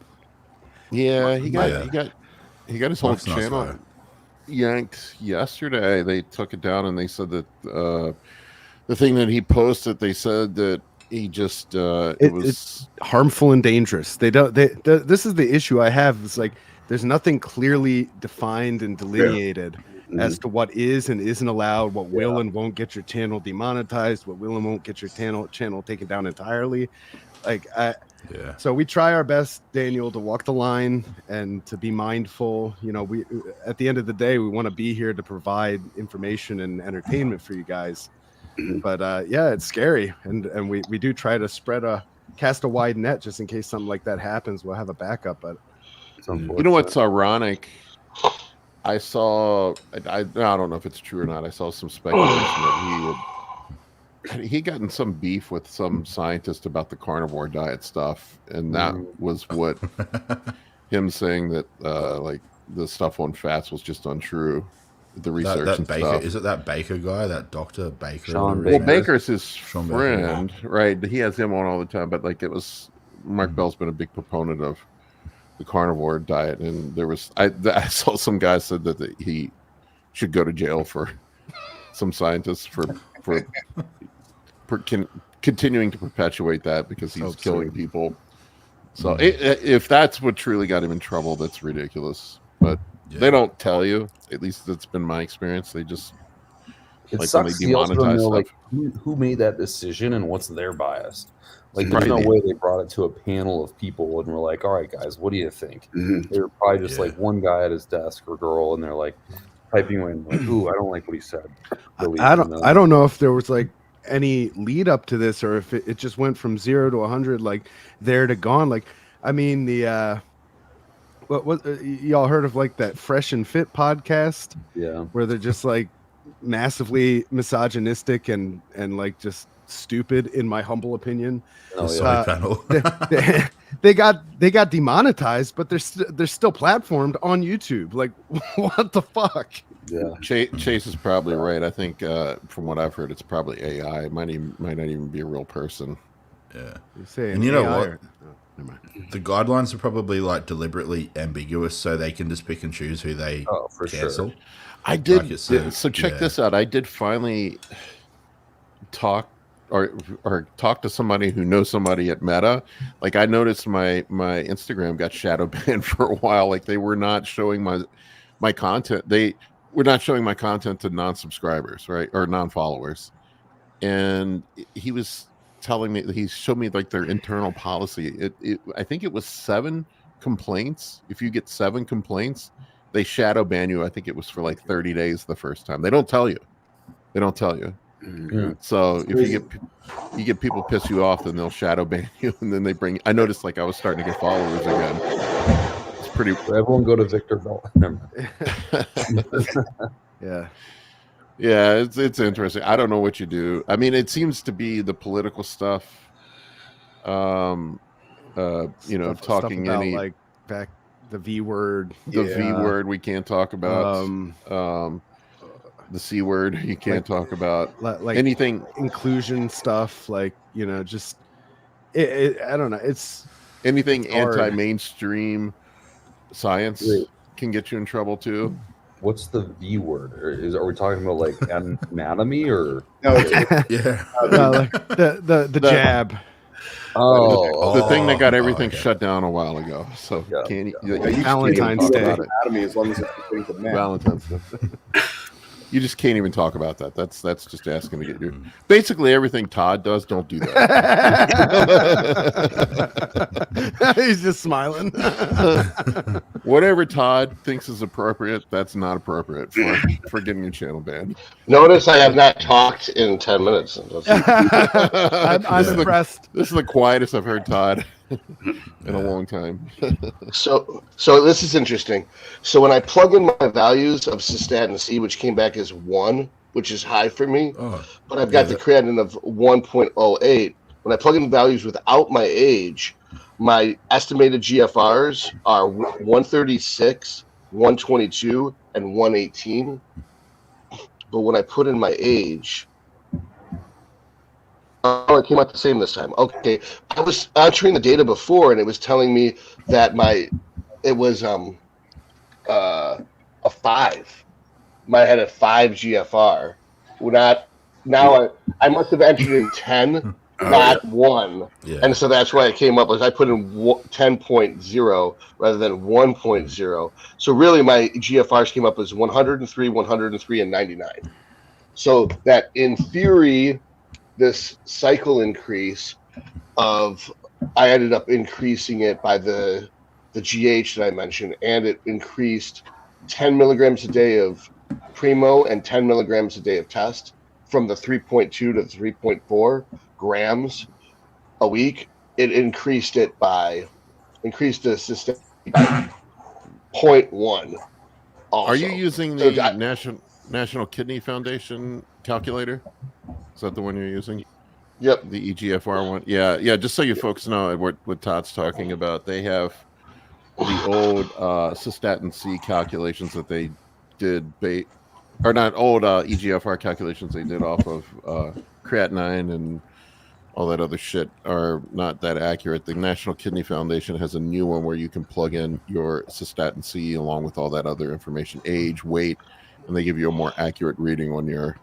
Yeah, he got his whole channel yanked yesterday. They took it down and they said that the thing that he posted, they said that he just it's harmful and dangerous. This is the issue I have. It's like there's nothing clearly defined and delineated as to what is and isn't allowed, what will and won't get your channel demonetized, what will and won't get your channel taken down entirely. So we try our best, Daniel, to walk the line and to be mindful. You know, we at the end of the day, we want to be here to provide information and entertainment for you guys. But it's scary, and we do try to cast a wide net just in case something like that happens. We'll have a backup. But you know what's ironic? I saw. I don't know if it's true or not. I saw some speculation that he got in some beef with some scientist about the carnivore diet stuff, and that was what him saying that like the stuff on fats was just untrue. The research that and Baker, stuff. is it that Baker guy, that Dr. Baker? Well, Baker's his Sean friend, right? He has him on all the time, but like Mark Bell's been a big proponent of the carnivore diet, and there was I saw some guy said that he should go to jail for some scientists for continuing to perpetuate that because he's killing people. So if that's what truly got him in trouble, that's ridiculous. But they don't tell you. At least that's been my experience. They just when they demonetize stuff. Like who made that decision and what's their bias. Like there's no way they brought it to a panel of people and were like, all right, guys, what do you think? They were probably just like one guy at his desk or girl, and they're like typing in like, ooh, I don't like what he said. I don't know if there was like any lead up to this or if it just went from 0 to 100 like there to gone. Like I mean what y'all heard of like that Fresh and Fit podcast where they're just like massively misogynistic and like just stupid in my humble opinion. They got demonetized, but they're still platformed on YouTube. Like what the fuck? Yeah, Chase is probably right. I think from what I've heard, it's probably AI. It might not even be a real person. Yeah, and you know what? The guidelines are probably like deliberately ambiguous, so they can just pick and choose who they cancel. Sure. I did. So check this out. I did finally talk to somebody who knows somebody at Meta. Like I noticed my Instagram got shadow banned for a while. Like they were not showing my content. They were not showing my content to non-subscribers, right, or non-followers. And he was telling me that he showed me like their internal policy. I think it was 7 complaints. If you get 7 complaints, they shadow ban you. I think it was for like 30 days the first time. They don't tell you. So if you get people piss you off, then they'll shadow ban you, and then they bring. I noticed like I was starting to get followers again. It's pretty. Everyone go to Victor Bell. Yeah, it's interesting. I don't know what you do. I mean, it seems to be the political stuff You know, Stuff talking about, any like back the V word, the V word we can't talk about. The C word you can't talk about. like Anything inclusion stuff, like, you know, just I don't know. It's anything hard. anti-mainstream science Wait. can get you in trouble too. What's the V word? Are we talking about like anatomy or? No, it's Yeah. like the jab. The thing that got Oh, everything okay. shut down a while ago. So Yeah, can't you you can't even Valentine's talk Day. about it. anatomy as long as it's pertaining to men. Valentine's Day. You just can't even talk about that. That's just asking to get your basically everything Todd does. Don't do that. He's just smiling. Whatever Todd thinks is appropriate, that's not appropriate for getting your channel banned. Notice I have not talked in 10 minutes. I'm impressed. This is the quietest I've heard Todd in a long time. So this is interesting. So when I plug in my values of cystatin C, which came back as 1, which is high for me, but I've got the creatinine of 1.08. When I plug in the values without my age, my estimated GFRs are 136, 122, and 118. But when I put in my age, oh, it came out the same this time. Okay, I was entering the data before, and it was telling me that it was a 5. I had a 5 GFR. I must have entered in 10, not 1, and so that's why it came up as I put in 10.0 rather than 1.0. So really, my GFRs came up as 103, 103, and 99. So that in theory, this cycle increase of I ended up increasing it by the GH that I mentioned, and it increased 10 milligrams a day of Primo and 10 milligrams a day of test from the 3.2 to the 3.4 grams a week. It increased the system by 0.1. Also. Are you using the National Kidney Foundation calculator? Is that the one you're using? Yep. The eGFR one. Yeah. Just so you folks know what Todd's talking about, they have the old cystatin C calculations that they did, or not old eGFR calculations they did off of creatinine and all that other shit are not that accurate. The National Kidney Foundation has a new one where you can plug in your cystatin C along with all that other information, age, weight, and they give you a more accurate reading on your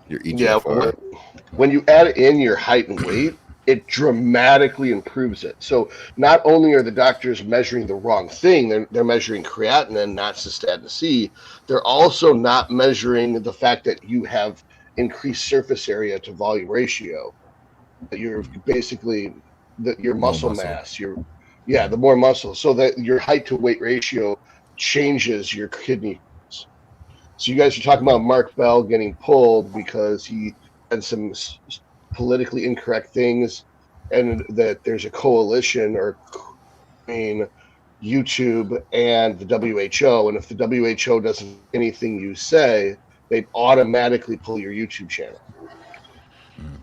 eGFR. Yeah, when you add in your height and weight, it dramatically improves it. So not only are the doctors measuring the wrong thing, they're measuring creatinine, not cystatin C. They're also not measuring the fact that you have increased surface area to volume ratio. You're basically your muscle mass. The more muscle, so that your height to weight ratio changes your kidney. So you guys are talking about Mark Bell getting pulled because he had some politically incorrect things, and that there's a coalition between YouTube and the WHO, and if the WHO doesn't do anything you say, they automatically pull your YouTube channel.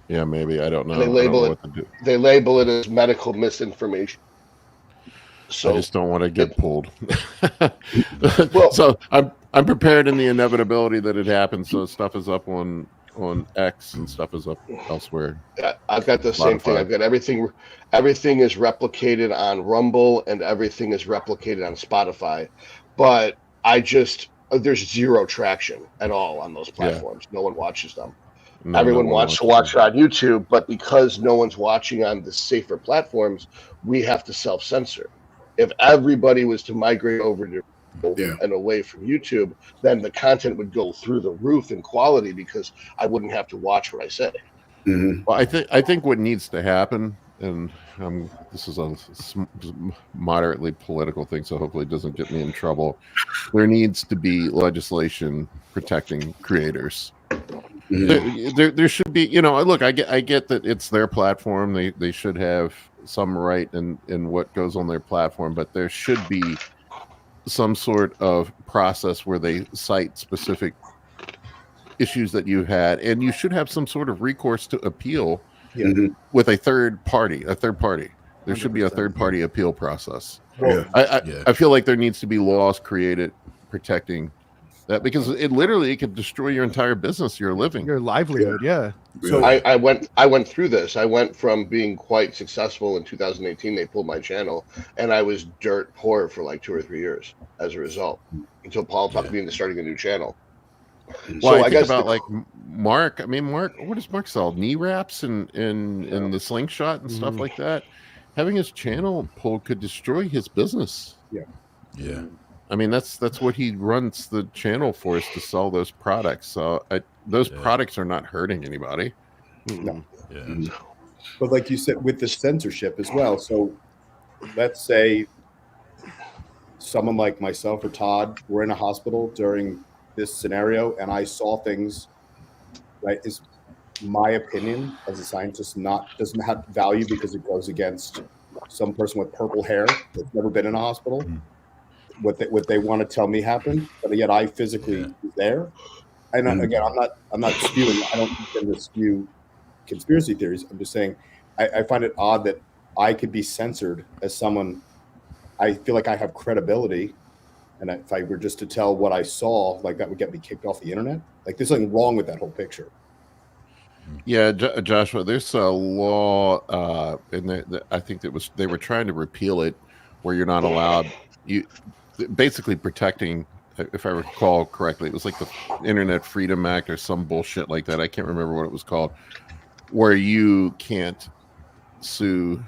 Yeah, maybe. I don't know. They label it as medical misinformation. So I just don't want to get pulled. Well, so I'm prepared in the inevitability that it happens. So stuff is up on X and stuff is up elsewhere. I've got the same thing. I've got everything. Everything is replicated on Rumble and everything is replicated on Spotify, but there's zero traction at all on those platforms. No one watches them. Everyone wants to watch it on YouTube, but because no one's watching on the safer platforms, we have to self-censor. If everybody was to migrate over to and away from YouTube, then the content would go through the roof in quality because I wouldn't have to watch what I say. Mm-hmm. Well, I think what needs to happen, and this is a moderately political thing, so hopefully it doesn't get me in trouble. There needs to be legislation protecting creators. Mm-hmm. There should be, look, I get that it's their platform. They should have some right in what goes on their platform, but there should be some sort of process where they cite specific issues that you had, and you should have some sort of recourse to appeal with a third party. There should be a 100%. third party appeal process. Yeah. I feel like there needs to be laws created protecting that, because it could destroy your entire business, your living, Your livelihood, yeah. So I went through this. I went from being quite successful in 2018. They pulled my channel, and I was dirt poor for like 2 or 3 years as a result, until Paul talked me into starting a new channel. Well, So I think about like Mark. I mean, Mark, what does Mark sell? Knee wraps and the slingshot and stuff like that. Having his channel pulled could destroy his business. Yeah. I mean, that's what he runs the channel for, is to sell those products. So those products are not hurting anybody. No. Yeah. But like you said, with the censorship as well. So let's say someone like myself or Todd were in a hospital during this scenario, and I saw things, right? Is my opinion as a scientist doesn't have value because it goes against some person with purple hair that's never been in a hospital. What they want to tell me happened, but yet I physically was there. And again, I'm not spewing. I don't intend to spew conspiracy theories. I'm just saying I find it odd that I could be censored as someone. I feel like I have credibility, and if I were just to tell what I saw, like that would get me kicked off the internet. Like there's something wrong with that whole picture. Yeah, Joshua, there's a law, and I think they were trying to repeal it, where you're not allowed. Basically protecting, if I recall correctly, it was like the Internet Freedom Act or some bullshit like that. I can't remember what it was called, where you can't sue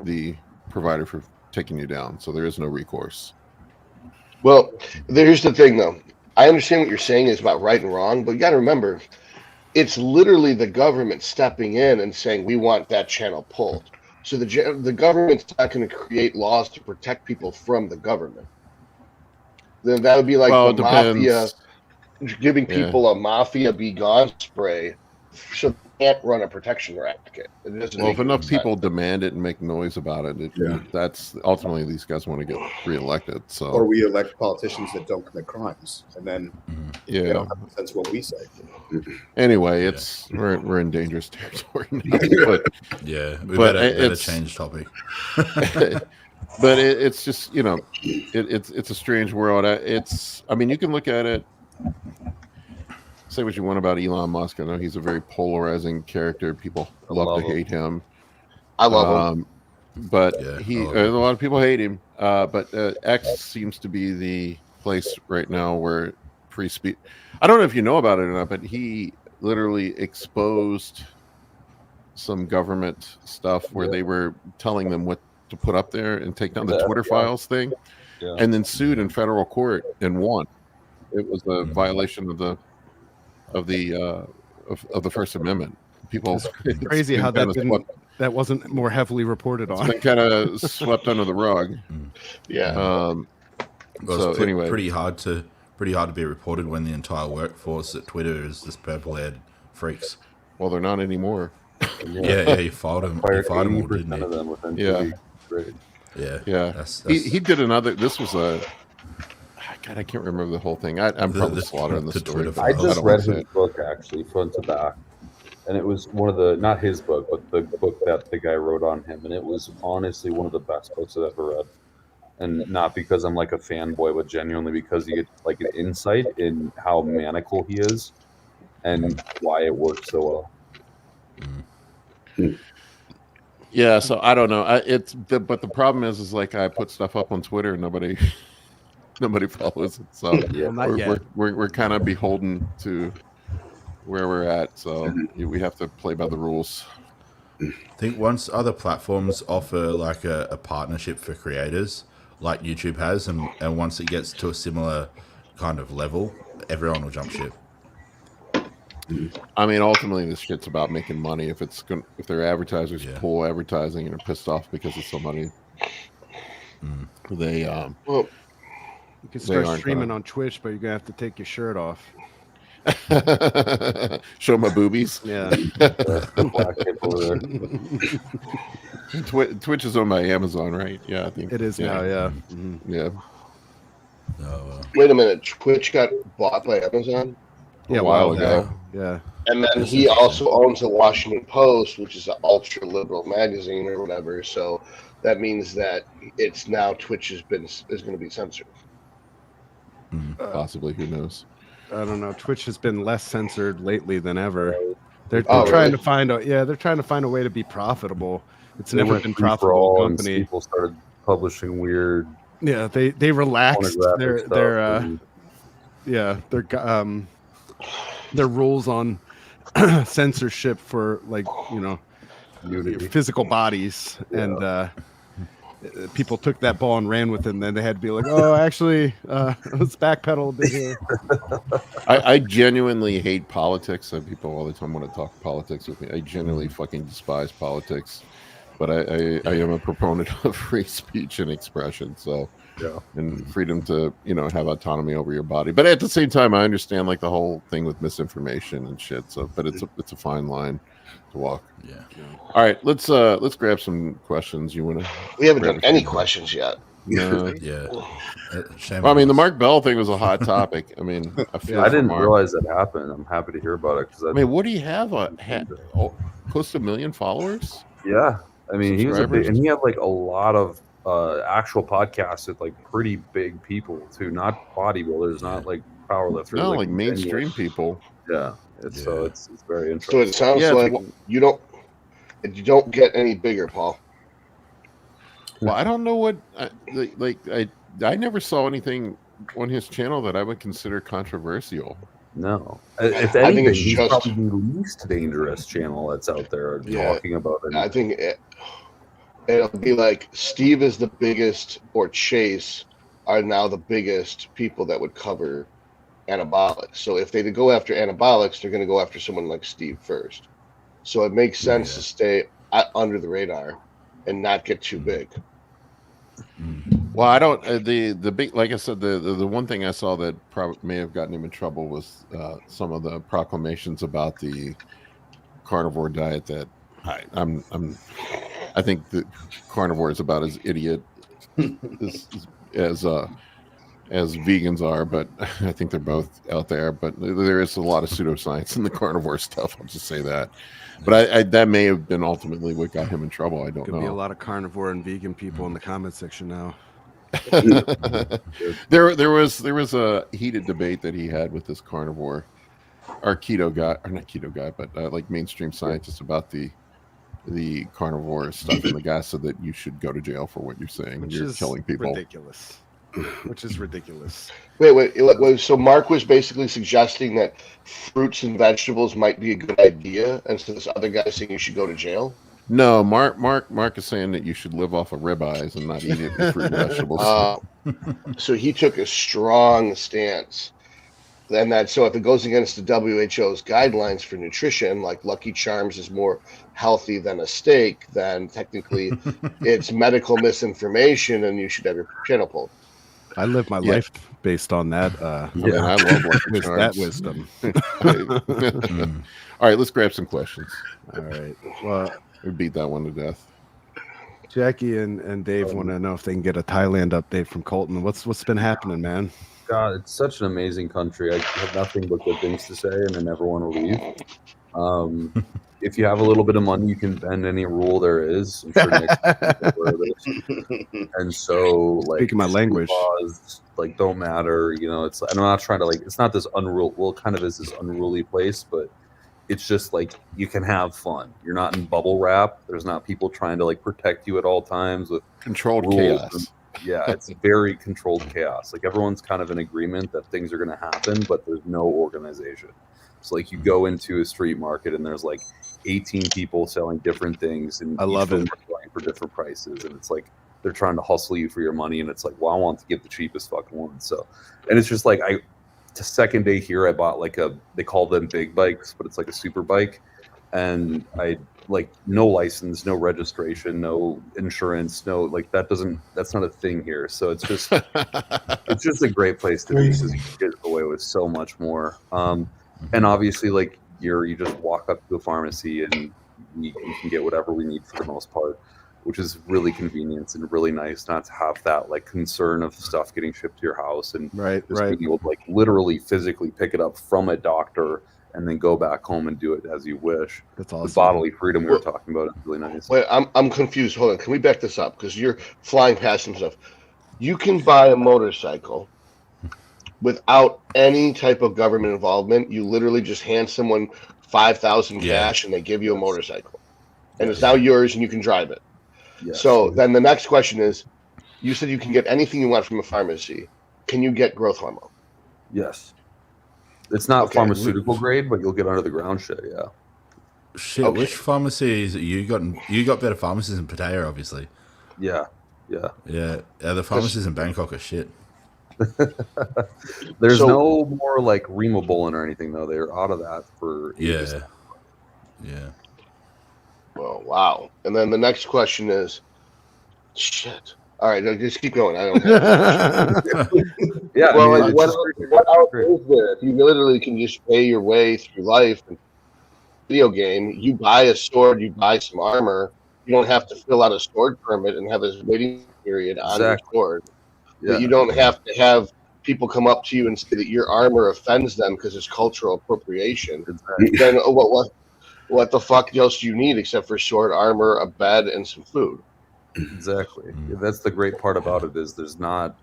the provider for taking you down. So there is no recourse. Well, here's the thing, though. I understand what you're saying is about right and wrong, but you got to remember, it's literally the government stepping in and saying, we want that channel pulled. So the government's not going to create laws to protect people from the government. Then that would be like the mafia giving people a mafia be gone spray, so they can't run a protection racket. Well, if enough people demand it and make noise about it, that's ultimately these guys want to get reelected. So, or we elect politicians that don't commit crimes, and then they don't have to censor what we say. Anyway, we're in dangerous territory now. But we better change topic. But it's just, it's a strange world. I mean, you can look at it, say what you want about Elon Musk. I know he's a very polarizing character. People love to hate him. I love him. But a lot of people hate him. But X seems to be the place right now where free speech. I don't know if you know about it or not, but he literally exposed some government stuff where they were telling them what to put up there and take down the Twitter files thing, and then sued in federal court and won. It was a violation of the First Amendment. People, it's crazy how that wasn't more heavily reported on. It's been kind of swept under the rug. Well, it's anyway, pretty hard to be reported when the entire workforce at Twitter is just purple-haired freaks. Well, they're not anymore. Yeah, you fired them. You fired them all, didn't you? Yeah. He did another. This was a. God, I can't remember the whole thing. I'm probably slaughtering the story. I just read his book actually, front to back, and it was one of the, not his book, but the book that the guy wrote on him, and it was honestly one of the best books I've ever read. And not because I'm like a fanboy, but genuinely because you get like an insight in how maniacal he is and why it works so well. Yeah, so I don't know. But the problem is like I put stuff up on Twitter and nobody follows it. So we're kind of beholden to where we're at. So we have to play by the rules. I think once other platforms offer like a partnership for creators, like YouTube has, and once it gets to a similar kind of level, everyone will jump ship. I mean, ultimately, this shit's about making money. If their advertisers pull advertising and are pissed off because of some money, they you can start streaming on Twitch, but you're gonna have to take your shirt off. Show my boobies. Yeah. Twitch is owned by Amazon, right? Yeah, I think it is now. Yeah. Yeah. Wait a minute. Twitch got bought by Amazon? a while ago. Yeah. And then he also owns the Washington Post, which is an ultra liberal magazine or whatever. So that means that it's now Twitch is going to be censored. Possibly, who knows? I don't know. Twitch has been less censored lately than ever. They're Oh, trying really? to find they're trying to find a way to be profitable. It's They never went been free for profitable all, and company. people started publishing weird Yeah, they relaxed pornographic stuff their rules on censorship for, like, you know, nudity. physical bodies, and people took that ball and ran with it, and then they had to be like, oh, actually, let's backpedal a bit here. I genuinely hate politics. People all the time want to talk politics with me. I genuinely fucking despise politics, but I am a proponent of free speech and expression. So, and freedom to, you know, have autonomy over your body. But at the same time, I understand, like, the whole thing with misinformation and shit. So, but it's a fine line to walk. Yeah. All right, let's grab some questions. You want to? We haven't done any questions yet. No. Yeah. Shame Well, I mean, the on us. Mark Bell thing was a hot topic. I mean, I feel I for didn't Mark. realize that happened. I'm happy to hear about it because I mean, what do you have? Close to 1 million followers? yeah, I mean, he was a big, Subscribers? and he had like a lot of actual podcasts with like pretty big people too, not bodybuilders, not like powerlifters. No, like mainstream people. Yeah, so it's very So interesting. it sounds Yeah, like you don't get any bigger, Paul. Well, I don't know what I never saw anything on his channel that I would consider controversial. No, if I think anything, it's he's just- probably the least dangerous channel that's out there talking about it. I think it'll be like Steve is the biggest, or Chase are now the biggest people that would cover anabolics. So if they go after anabolics, they're going to go after someone like Steve first. So it makes sense to stay under the radar and not get too big. Well, I don't. The big, like I said, the one thing I saw that probably may have gotten him in trouble was some of the proclamations about the carnivore diet. That I think that carnivore is about as idiot as vegans are, but I think they're both out there. But there is a lot of pseudoscience in the carnivore stuff. I'll just say that. But I that may have been ultimately what got him in trouble. I don't Could know. be a lot of carnivore and vegan people in the comment section now. there was a heated debate that he had with this carnivore or keto guy, or not keto guy, but like mainstream scientists about the carnivore stuff, and the guy said that you should go to jail for what you're saying. Which You're is killing people. ridiculous. Which is ridiculous. Wait. So Mark was basically suggesting that fruits and vegetables might be a good idea, and so this other guy saying you should go to jail. No, Mark is saying that you should live off of ribeyes and not eat it with fruit and vegetables. So he took a strong stance. And that, so if it goes against the WHO's guidelines for nutrition, like Lucky Charms is more healthy than a steak, then technically it's medical misinformation and you should have your channel pulled. I live my life based on that. I mean, I love Lucky that Charms. wisdom. All right, let's grab some questions. All right. Well, we beat that one to death. Jackie and Dave want to know if they can get a Thailand update from Kolton. What's been happening, man? God, it's such an amazing country. I have nothing but good things to say, and I never want to leave. If you have a little bit of money, you can bend any rule there is. I'm sure and so, like, speaking my language, laws, like, don't matter. You know, it's. And I'm not trying to, like. It's not this unruly. Well, it kind of is this unruly place, but it's just like you can have fun. You're not in bubble wrap. There's not people trying to like protect you at all times with controlled rules. chaos. Yeah, it's very controlled chaos. Like everyone's kind of in agreement that things are going to happen, but there's no organization. So like you go into a street market and there's like 18 people selling different things, and I love it going for different prices, and it's like they're trying to hustle you for your money, and it's like, well, I want to get the cheapest fucking one. So, and it's just like the second day here, I bought like they call them big bikes, but it's like a super bike, and I like no license, no registration, no insurance, no like that's not a thing here. So it's just it's just a great place to be because you can get away with so much more. And obviously, like you just walk up to a pharmacy and you can get whatever we need for the most part. which is really convenient and really nice not to have that like concern of stuff getting shipped to your house and just being able to like literally physically pick it up from a doctor and then go back home and do it as you wish. That's awesome. The bodily freedom we were talking about is really nice. Wait, I'm confused. Hold on. Can we back this up? Because you're flying past some stuff. You can buy a motorcycle without any type of government involvement. You literally just hand someone $5,000 cash and they give you a motorcycle. And it's now yours and you can drive it. Yes. So then the next question is, you said you can get anything you want from a pharmacy. Can you get growth hormone? Yes. It's not pharmaceutical grade, but you'll get under the ground shit, yeah. Shit, which pharmacy is it you got? You got better pharmacies in Pattaya, obviously. Yeah. The pharmacies in Bangkok are shit. There's no more like Rimabolin or anything though. They're out of that for ages. Yeah. Well, wow. And then the next question is, shit. All right, no, just keep going. I don't have Yeah. Well, like, what else is there? If you literally can just pay your way through life and video game, you buy a sword, you buy some armor, you don't have to fill out a sword permit and have this waiting period on your sword. Yeah. You don't have to have people come up to you and say that your armor offends them because it's cultural appropriation. Exactly. Then what the fuck else do you need except for sword, armor, a bed, and some food? Exactly. That's the great part about it is there's not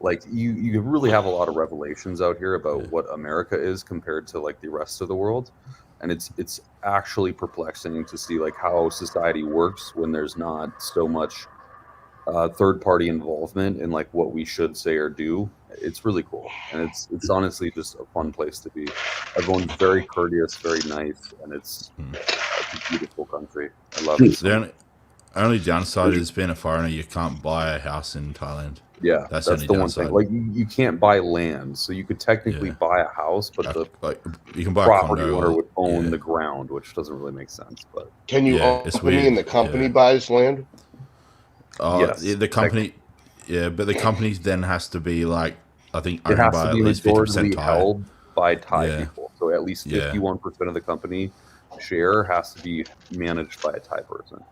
like you really have a lot of revelations out here about what America is compared to like the rest of the world, and it's actually perplexing to see like how society works when there's not so much third party involvement in like what we should say or do. It's really cool, and it's honestly just a fun place to be. Everyone's very courteous, very nice, and it's a beautiful country. I love it. The only downside is being a foreigner, you can't buy a house in Thailand. Yeah, that's the one thing. Like you can't buy land, so you could technically buy a house, but you can buy property a condo, owner would own the ground, which doesn't really make sense. But can you own company and the company buys land? Yes, the company. Yeah, but the company then has to be like, I think it has by to be at least 50% held by Thai people. So at least 51% of the company share has to be managed by a Thai person.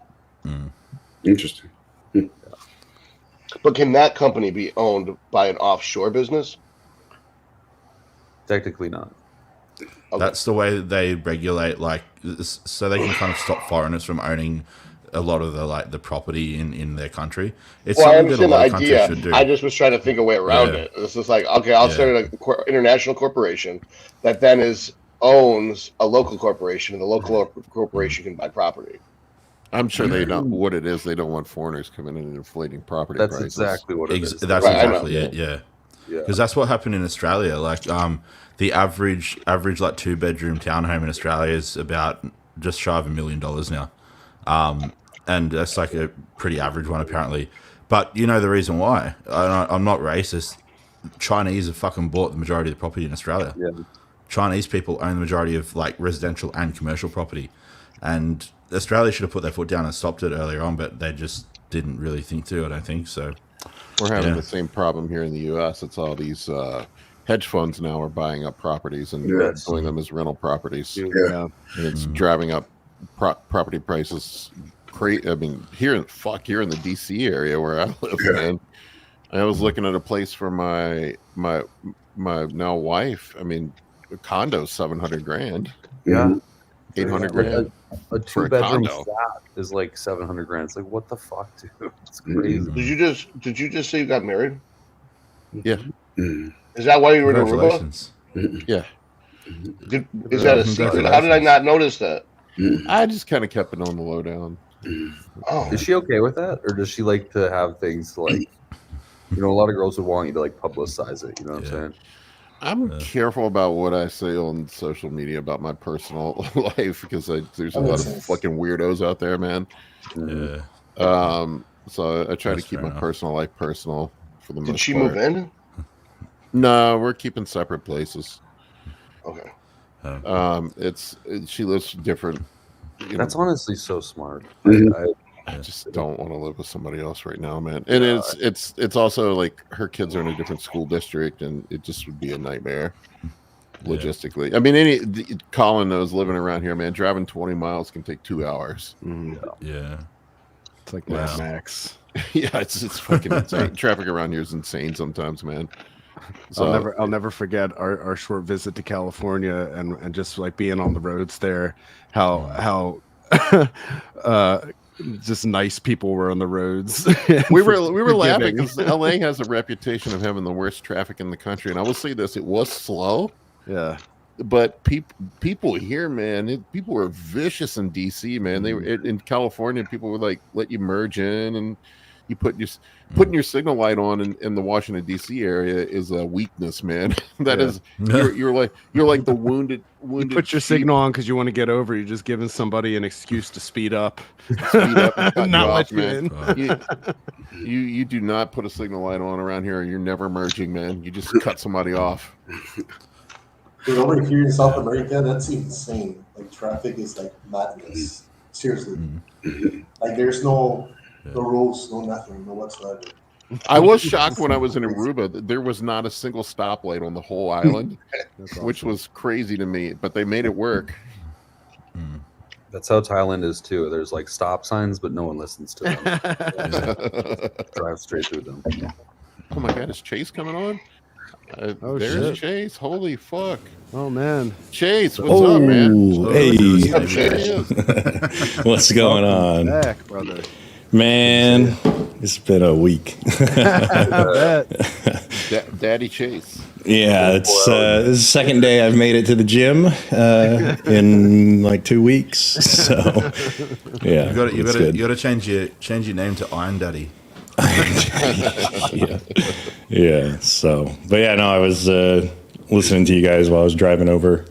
Interesting. But can that company be owned by an offshore business? Technically not. Okay. That's the way they regulate, like, so they can kind of stop foreigners from owning a lot of the property in their country. It's something that a lot of countries should do. I just was trying to think a way around it. This is like, okay, I'll start an international corporation that then owns a local corporation, and the local corporation can buy property. I'm sure they know what it is. They don't want foreigners coming in and inflating property prices. That's exactly what it is. That's exactly it, yeah. Because that's what happened in Australia. Like, the average like 2-bedroom townhome in Australia is about just shy of $1 million now. And that's like a pretty average one, apparently. But you know the reason why? I'm not racist. Chinese have fucking bought the majority of the property in Australia. Yeah. Chinese people own the majority of like residential and commercial property. And Australia should have put their foot down and stopped it earlier on, but they just didn't really think to, I don't think. So we're having the same problem here in the U.S. It's all these hedge funds now are buying up properties and doing them as rental properties. Yeah. And it's driving up property prices. I mean, here in the D.C. area where I live, man, I was looking at a place for my now wife. I mean, a condo $700,000. Yeah. 800 grand. A 2-bedroom flat is like 700 grand. It's like, what the fuck, dude? It's crazy. Did you just say you got married? Yeah. Is that why you were in Aruba? Yeah. Is that a secret? How did I not notice that? I just kind of kept it on the lowdown. Oh. Is she okay with that, or does she like to have things like, a lot of girls would want you to like publicize it? You know what I'm saying? I'm careful about what I say on social media about my personal life because there's a lot of fucking weirdos out there, man. Yeah. So I try to keep my personal life personal for the most part. Did she move in? No, we're keeping separate places. Okay. She lives different. That's honestly so smart. I just don't want to live with somebody else right now, man. And it's also like her kids are in a different school district, and it just would be a nightmare logistically. I mean, Colin knows living around here, man. Driving 20 miles can take 2 hours. Yeah. It's like Wow. Mad Max. Yeah, it's fucking insane. Traffic around here is insane sometimes, man. So I'll never forget our short visit to California and just like being on the roads there, how just nice people were on the roads. we were laughing because LA has a reputation of having the worst traffic in the country, and I will say this: it was slow. Yeah. But people here, man, people were vicious in DC, man. They were in California. People would like let you merge in, and you putting your signal light on in the Washington DC area is a weakness, man. That is you're like the wounded. You put your signal on because you want to get over. You're just giving somebody an excuse to speed up. Speed up and cut Not you let off, man. You do not put a signal light on around here. Or you're never merging, man. You just cut somebody off. Dude, over here in South America, that's insane. Like traffic is like madness. Seriously. Like there's no rules, no nothing, no whatsoever. I was shocked when I was in Aruba that there was not a single stoplight on the whole island, which was crazy to me. But they made it work. That's how Thailand is too. There's like stop signs, but no one listens to them. Drive straight through them. Oh my God, is Chase coming on? There's shit. Chase. Holy fuck. Oh man. Chase, what's up, man? Hey. There he is. What's going on? Back, brother. Man, it's been a week. Daddy Chase. Yeah, it's the second day I've made it to the gym in like 2 weeks. So yeah, You got to change your name to Iron Daddy. yeah. So, but yeah, no, I was listening to you guys while I was driving over,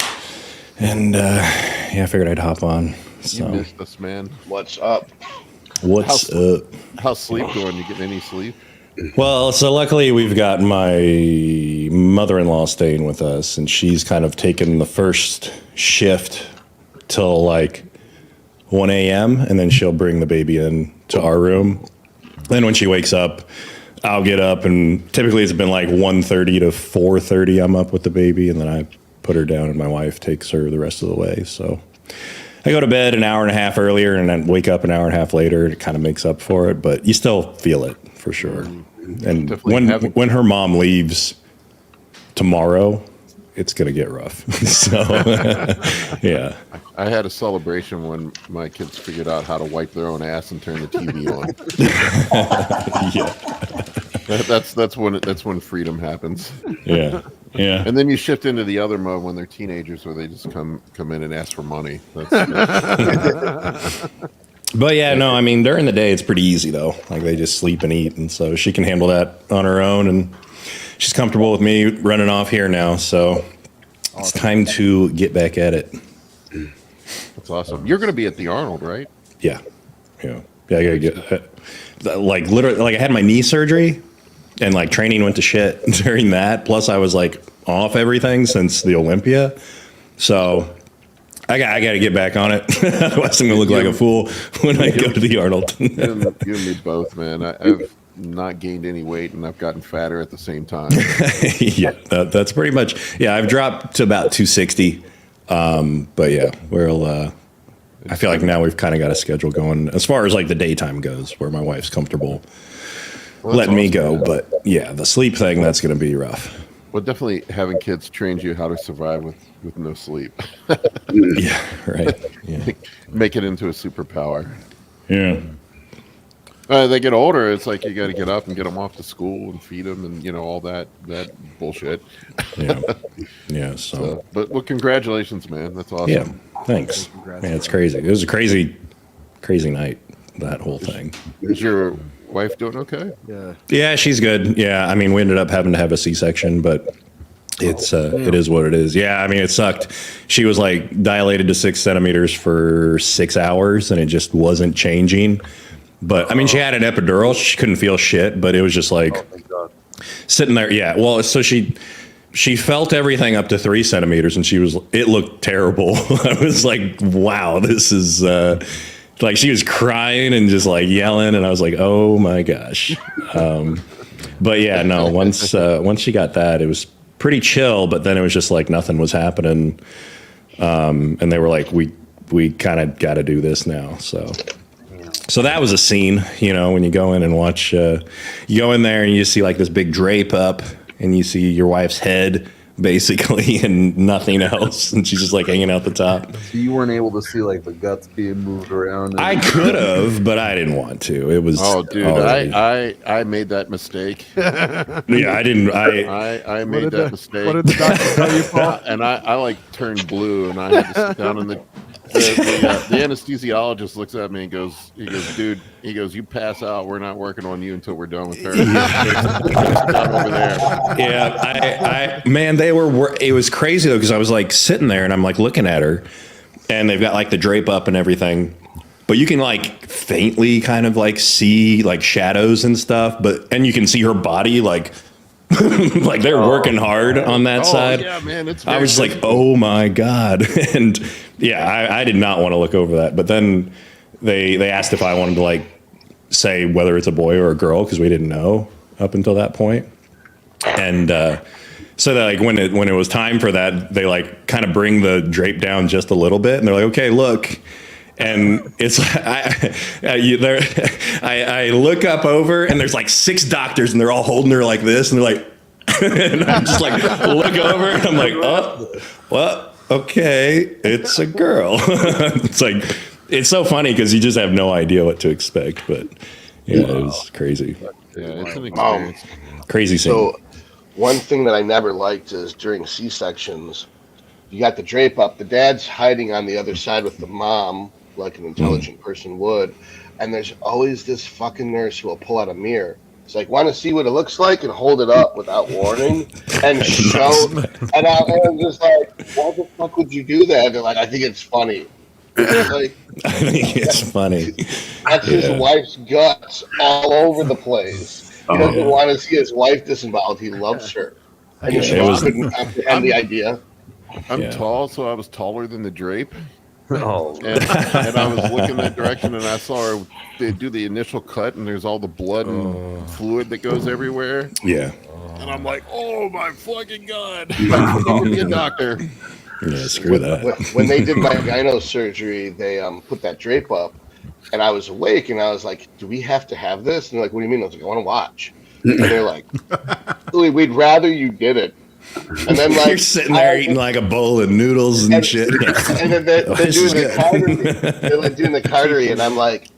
and I figured I'd hop on. So, You missed us, man. What's up? what's up? How's sleep going? You getting any sleep? Well, so luckily we've got my mother-in-law staying with us, and she's kind of taken the first shift till like 1 a.m. and then she'll bring the baby in to our room. Then when she wakes up, I'll get up, and typically it's been like 1:30 to 4:30. I'm up with the baby, and then I put her down, and my wife takes her the rest of the way. So I go to bed an hour and a half earlier, and then wake up an hour and a half later. It kind of makes up for it, but you still feel it for sure. And when her mom leaves tomorrow, it's gonna get rough. So yeah. I had a celebration when my kids figured out how to wipe their own ass and turn the TV on. Yeah. That's when freedom happens. Yeah. Yeah. And then you shift into the other mode when they're teenagers, where they just come in and ask for money. But yeah, no, I mean, during the day, it's pretty easy though. Like they just sleep and eat. And so she can handle that on her own. And she's comfortable with me running off here now. So it's time to get back at it. That's awesome. You're going to be at the Arnold, right? Yeah. Yeah. Yeah. I gotta get like literally, like I had my knee surgery and like training went to shit during that. Plus I was like off everything since the Olympia. So I got to get back on it. Otherwise, I'm going to look like a fool when I go to the Arnold. You and me both, man. I've not gained any weight, and I've gotten fatter at the same time. Yeah, that's pretty much. Yeah, I've dropped to about 260. But yeah, I feel like now we've kind of got a schedule going as far as like the daytime goes, where my wife's comfortable letting me go. Man. But yeah, the sleep thing, that's going to be rough. Well, definitely having kids trains you how to survive with no sleep. Yeah, right. Yeah. Make it into a superpower. Yeah. They get older, it's like you got to get up and get them off to school and feed them and, all that bullshit. Yeah. Yeah. So but congratulations, man. That's awesome. Yeah. Thanks. Man, it's crazy. It was a crazy night, that whole thing. Is your wife doing okay? Yeah. Yeah, she's good. Yeah. I mean, we ended up having to have a C-section, but it is what it is. Yeah. I mean, it sucked. She was like dilated to 6 centimeters for 6 hours and it just wasn't changing. But I mean, she had an epidural. She couldn't feel shit, but it was just like sitting there. Yeah. Well, so she felt everything up to 3 centimeters and it looked terrible. I was like, wow, this is like, she was crying and just like yelling. And I was like, oh my gosh. But yeah, no, once she got that, it was pretty chill, but then it was just like nothing was happening. And they were like, we kind of got to do this now. So So that was a scene, you know, when you go in and watch, you go in there and you see like this big drape up and you see your wife's head basically and nothing else. And she's just like hanging out the top. So you weren't able to see like the guts being moved around. I could have, but I didn't want to. It was, oh dude, I made that mistake. Yeah, I didn't. I made that mistake. What did the doctor tell you, Paul? And I like turned blue and I had to sit down in the anesthesiologist looks at me and goes, dude, you pass out. We're not working on you until we're done with her. Over there. Yeah, man, it was crazy though, because I was like sitting there and I'm like looking at her and they've got like the drape up and everything, but you can like faintly kind of like see like shadows and stuff, and you can see her body like like they're working hard on that side. Yeah, man, I was like, oh my God. And yeah, I did not want to look over that. But then they asked if I wanted to like say whether it's a boy or a girl, because we didn't know up until that point. And so that like when it was time for that, they like kind of bring the drape down just a little bit, and they're like, okay, look. And it's I look up over and there's like 6 doctors and they're all holding her like this and they're like, and I'm just like look over and I'm like, oh, well, okay, it's a girl. It's like, it's so funny because you just have no idea what to expect. But yeah, it was crazy. Yeah, it's an experience. Crazy scene. So one thing that I never liked is during C-sections, you got the drape up, the dad's hiding on the other side with the mom, like an intelligent person would, and there's always this fucking nurse who will pull out a mirror. It's like, want to see what it looks like, and hold it up without warning and show. And I'm just like, why the fuck would you do that? They're like, I think it's funny. Like, I think it's funny. That's his wife's guts all over the place. He doesn't want to see his wife disemboweled. He loves her. And he couldn't comprehend the idea. I'm tall, so I was taller than the drape. Oh, and I was looking that direction, and I saw her. They do the initial cut, and there's all the blood and fluid that goes everywhere. Yeah, and I'm like, oh my fucking God! I'm be a doctor. Yeah, screw that. When they did my gyno surgery, they put that drape up, and I was awake, and I was like, do we have to have this? And they're like, what do you mean? I was like, I want to watch. And they're like, we'd rather you did it. And then like you're sitting there eating like a bowl of noodles and shit. And then they're doing the cautery. They're like doing the cautery, and I'm like,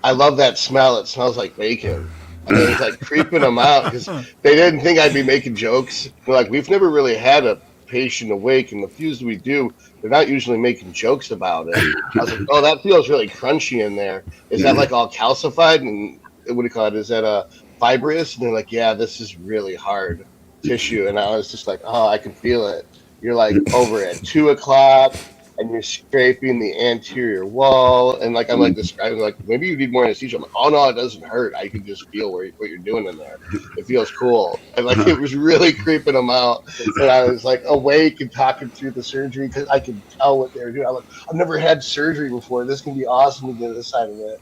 I love that smell. It smells like bacon. And it was like creeping them out because they didn't think I'd be making jokes. They're like, we've never really had a patient awake, and the few we do, they're not usually making jokes about it. I was like, oh, that feels really crunchy in there. Is that like all calcified? And what do you call it? Is that fibrous? And they're like, yeah, this is really hard tissue. And I was just like, oh, I can feel it. You're like over at 2 o'clock and you're scraping the anterior wall, and like I'm like describing, like maybe you need more anesthesia. I'm like, oh no, it doesn't hurt. I can just feel what you're doing in there. It feels cool, and like it was really creeping them out. And I was like awake and talking through the surgery because I could tell what they were doing. I'm like, I've never had surgery before. This can be awesome to get this side of it.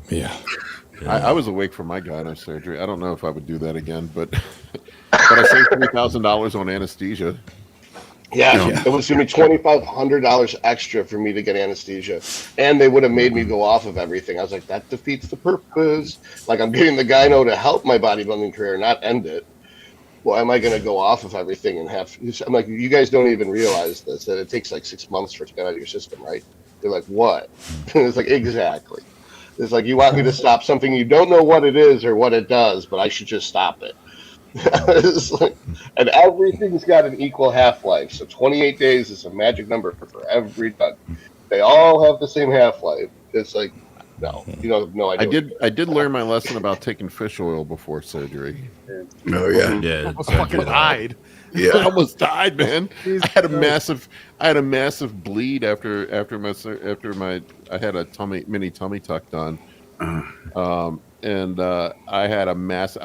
Yeah. I was awake for my gyno surgery. I don't know if I would do that again, but I saved $3,000 on anesthesia. Yeah, it was going to be $2,500 extra for me to get anesthesia, and they would have made me go off of everything. I was like, that defeats the purpose. Like, I'm getting the gyno to help my bodybuilding career, not end it. Why am I going to go off of everything and have? I'm like, you guys don't even realize this, that it takes like 6 months for it to get out of your system, right? They're like, what? It's like, exactly. It's like, you want me to stop something you don't know what it is or what it does, but I should just stop it. Like, and everything's got an equal half-life, so 28 days is a magic number for every drug. They all have the same half-life. It's like, no, you don't have no idea. I did learn my lesson about taking fish oil before surgery. Oh yeah, Yeah, I almost fucking died. I almost died, man. I had a massive bleed after I had a mini tummy tuck done. And I had I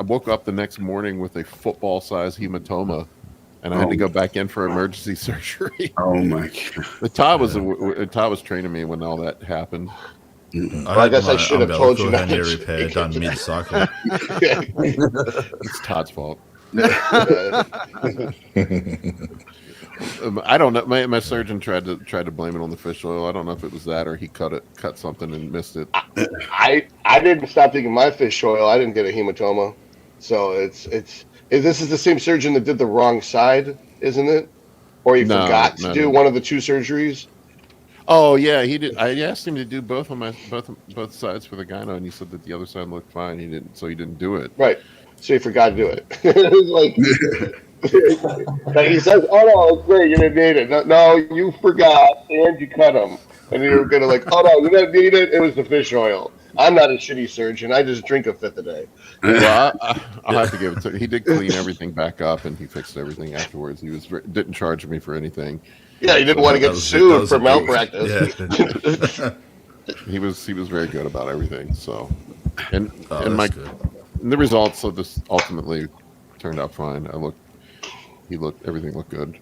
woke up the next morning with a football-sized hematoma, and I had to go back in for emergency surgery. Oh my God! Todd was training me when all that happened. I guess I should have told you not to repair done mid-cycle. It's Todd's fault. I don't know. My surgeon tried to blame it on the fish oil. I don't know if it was that or he cut something and missed it. I didn't stop taking my fish oil. I didn't get a hematoma. So this is the same surgeon that did the wrong side, isn't it? Or he forgot to do one of the two surgeries? Oh yeah, he did. I asked him to do both sides for the gyno, and he said that the other side looked fine. He didn't do it. Right. So he forgot to do it. Like he says, "Oh no, it's great. You didn't need it." No, you forgot, and you cut him, and you were gonna like, "Oh no, you didn't need it. It was the fish oil." I'm not a shitty surgeon. I just drink a fifth a day. Well, I'll have to give it to him. He did clean everything back up, and he fixed everything afterwards. He didn't charge me for anything. Yeah, he didn't want to get sued for malpractice. Yeah. He was very good about everything. So, and the results of this ultimately turned out fine. Everything looked good.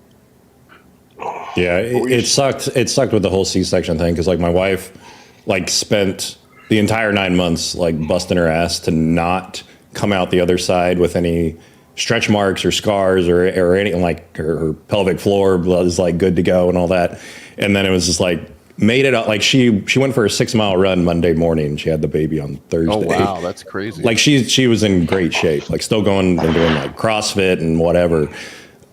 Yeah, it sucked. It sucked with the whole C-section thing because like my wife spent the entire 9 months busting her ass to not come out the other side with any stretch marks or scars or anything. Like her pelvic floor was good to go and all that. And then it was just made it up. She went for a 6-mile run Monday morning. She had the baby on Thursday. Oh wow, that's crazy. She was in great shape. Still going and doing CrossFit and whatever.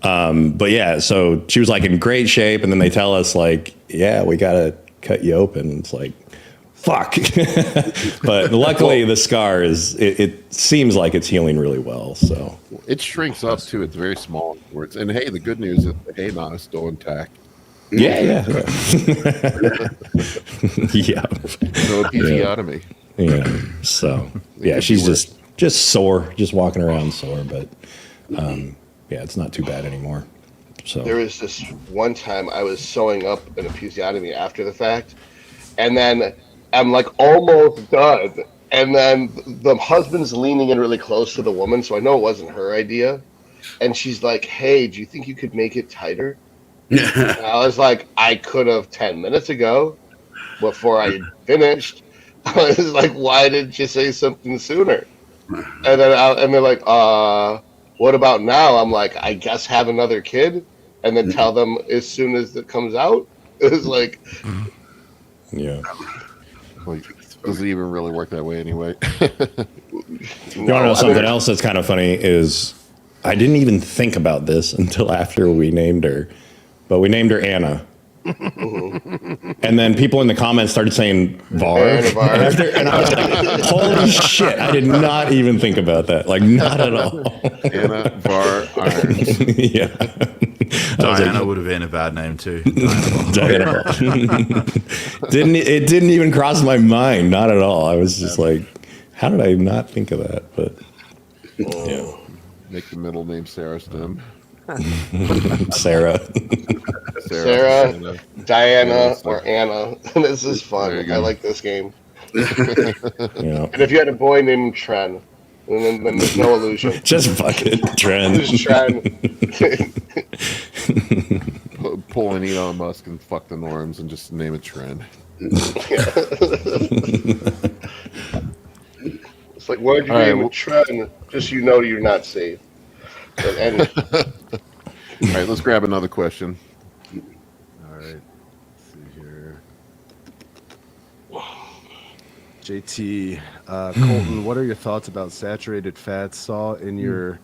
But yeah, so she was in great shape, and then they tell us yeah, we gotta cut you open. It's fuck. But luckily the scar it seems like it's healing really well. So it shrinks up too. It's very small afterwards. And hey, the good news is the hay knot is still intact. Yeah. Yeah. No episiotomy. Yeah. So yeah, she's just sore, just walking around sore, but yeah, it's not too bad anymore. So there was this one time I was sewing up an episiotomy after the fact, and then I'm almost done, and then the husband's leaning in really close to the woman, so I know it wasn't her idea, and she's like, "Hey, do you think you could make it tighter?" And I was like, "I could have 10 minutes ago, before I finished." I was like, "Why didn't you say something sooner?" And they're like, "What about now?" I'm like, "I guess have another kid, and then tell them as soon as it comes out." It was yeah. Well, does it even really work that way anyway? You want to know something else that's kind of funny is I didn't even think about this until after we named her, but we named her Anna. And then people in the comments started saying Var. And I was like, holy shit, I did not even think about that. Not at all. Anna Var Irons. Yeah. Diana would have been a bad name too. Diana. It didn't even cross my mind, not at all. I was just how did I not think of that? But yeah. Make the middle name Sarah Stem. Sarah, Diana, or Anna. This is fun. I like this game. Yeah. And if you had a boy named Tren, then there's no illusion. Just fucking Tren. Just Tren. Pull an Elon Musk and fuck the norms and just name it Tren. It's why'd you name it Tren? Just you're not safe. All right, let's grab another question. All right, let's see here. JT, Kolton, what are your thoughts about saturated fats? Saw in your,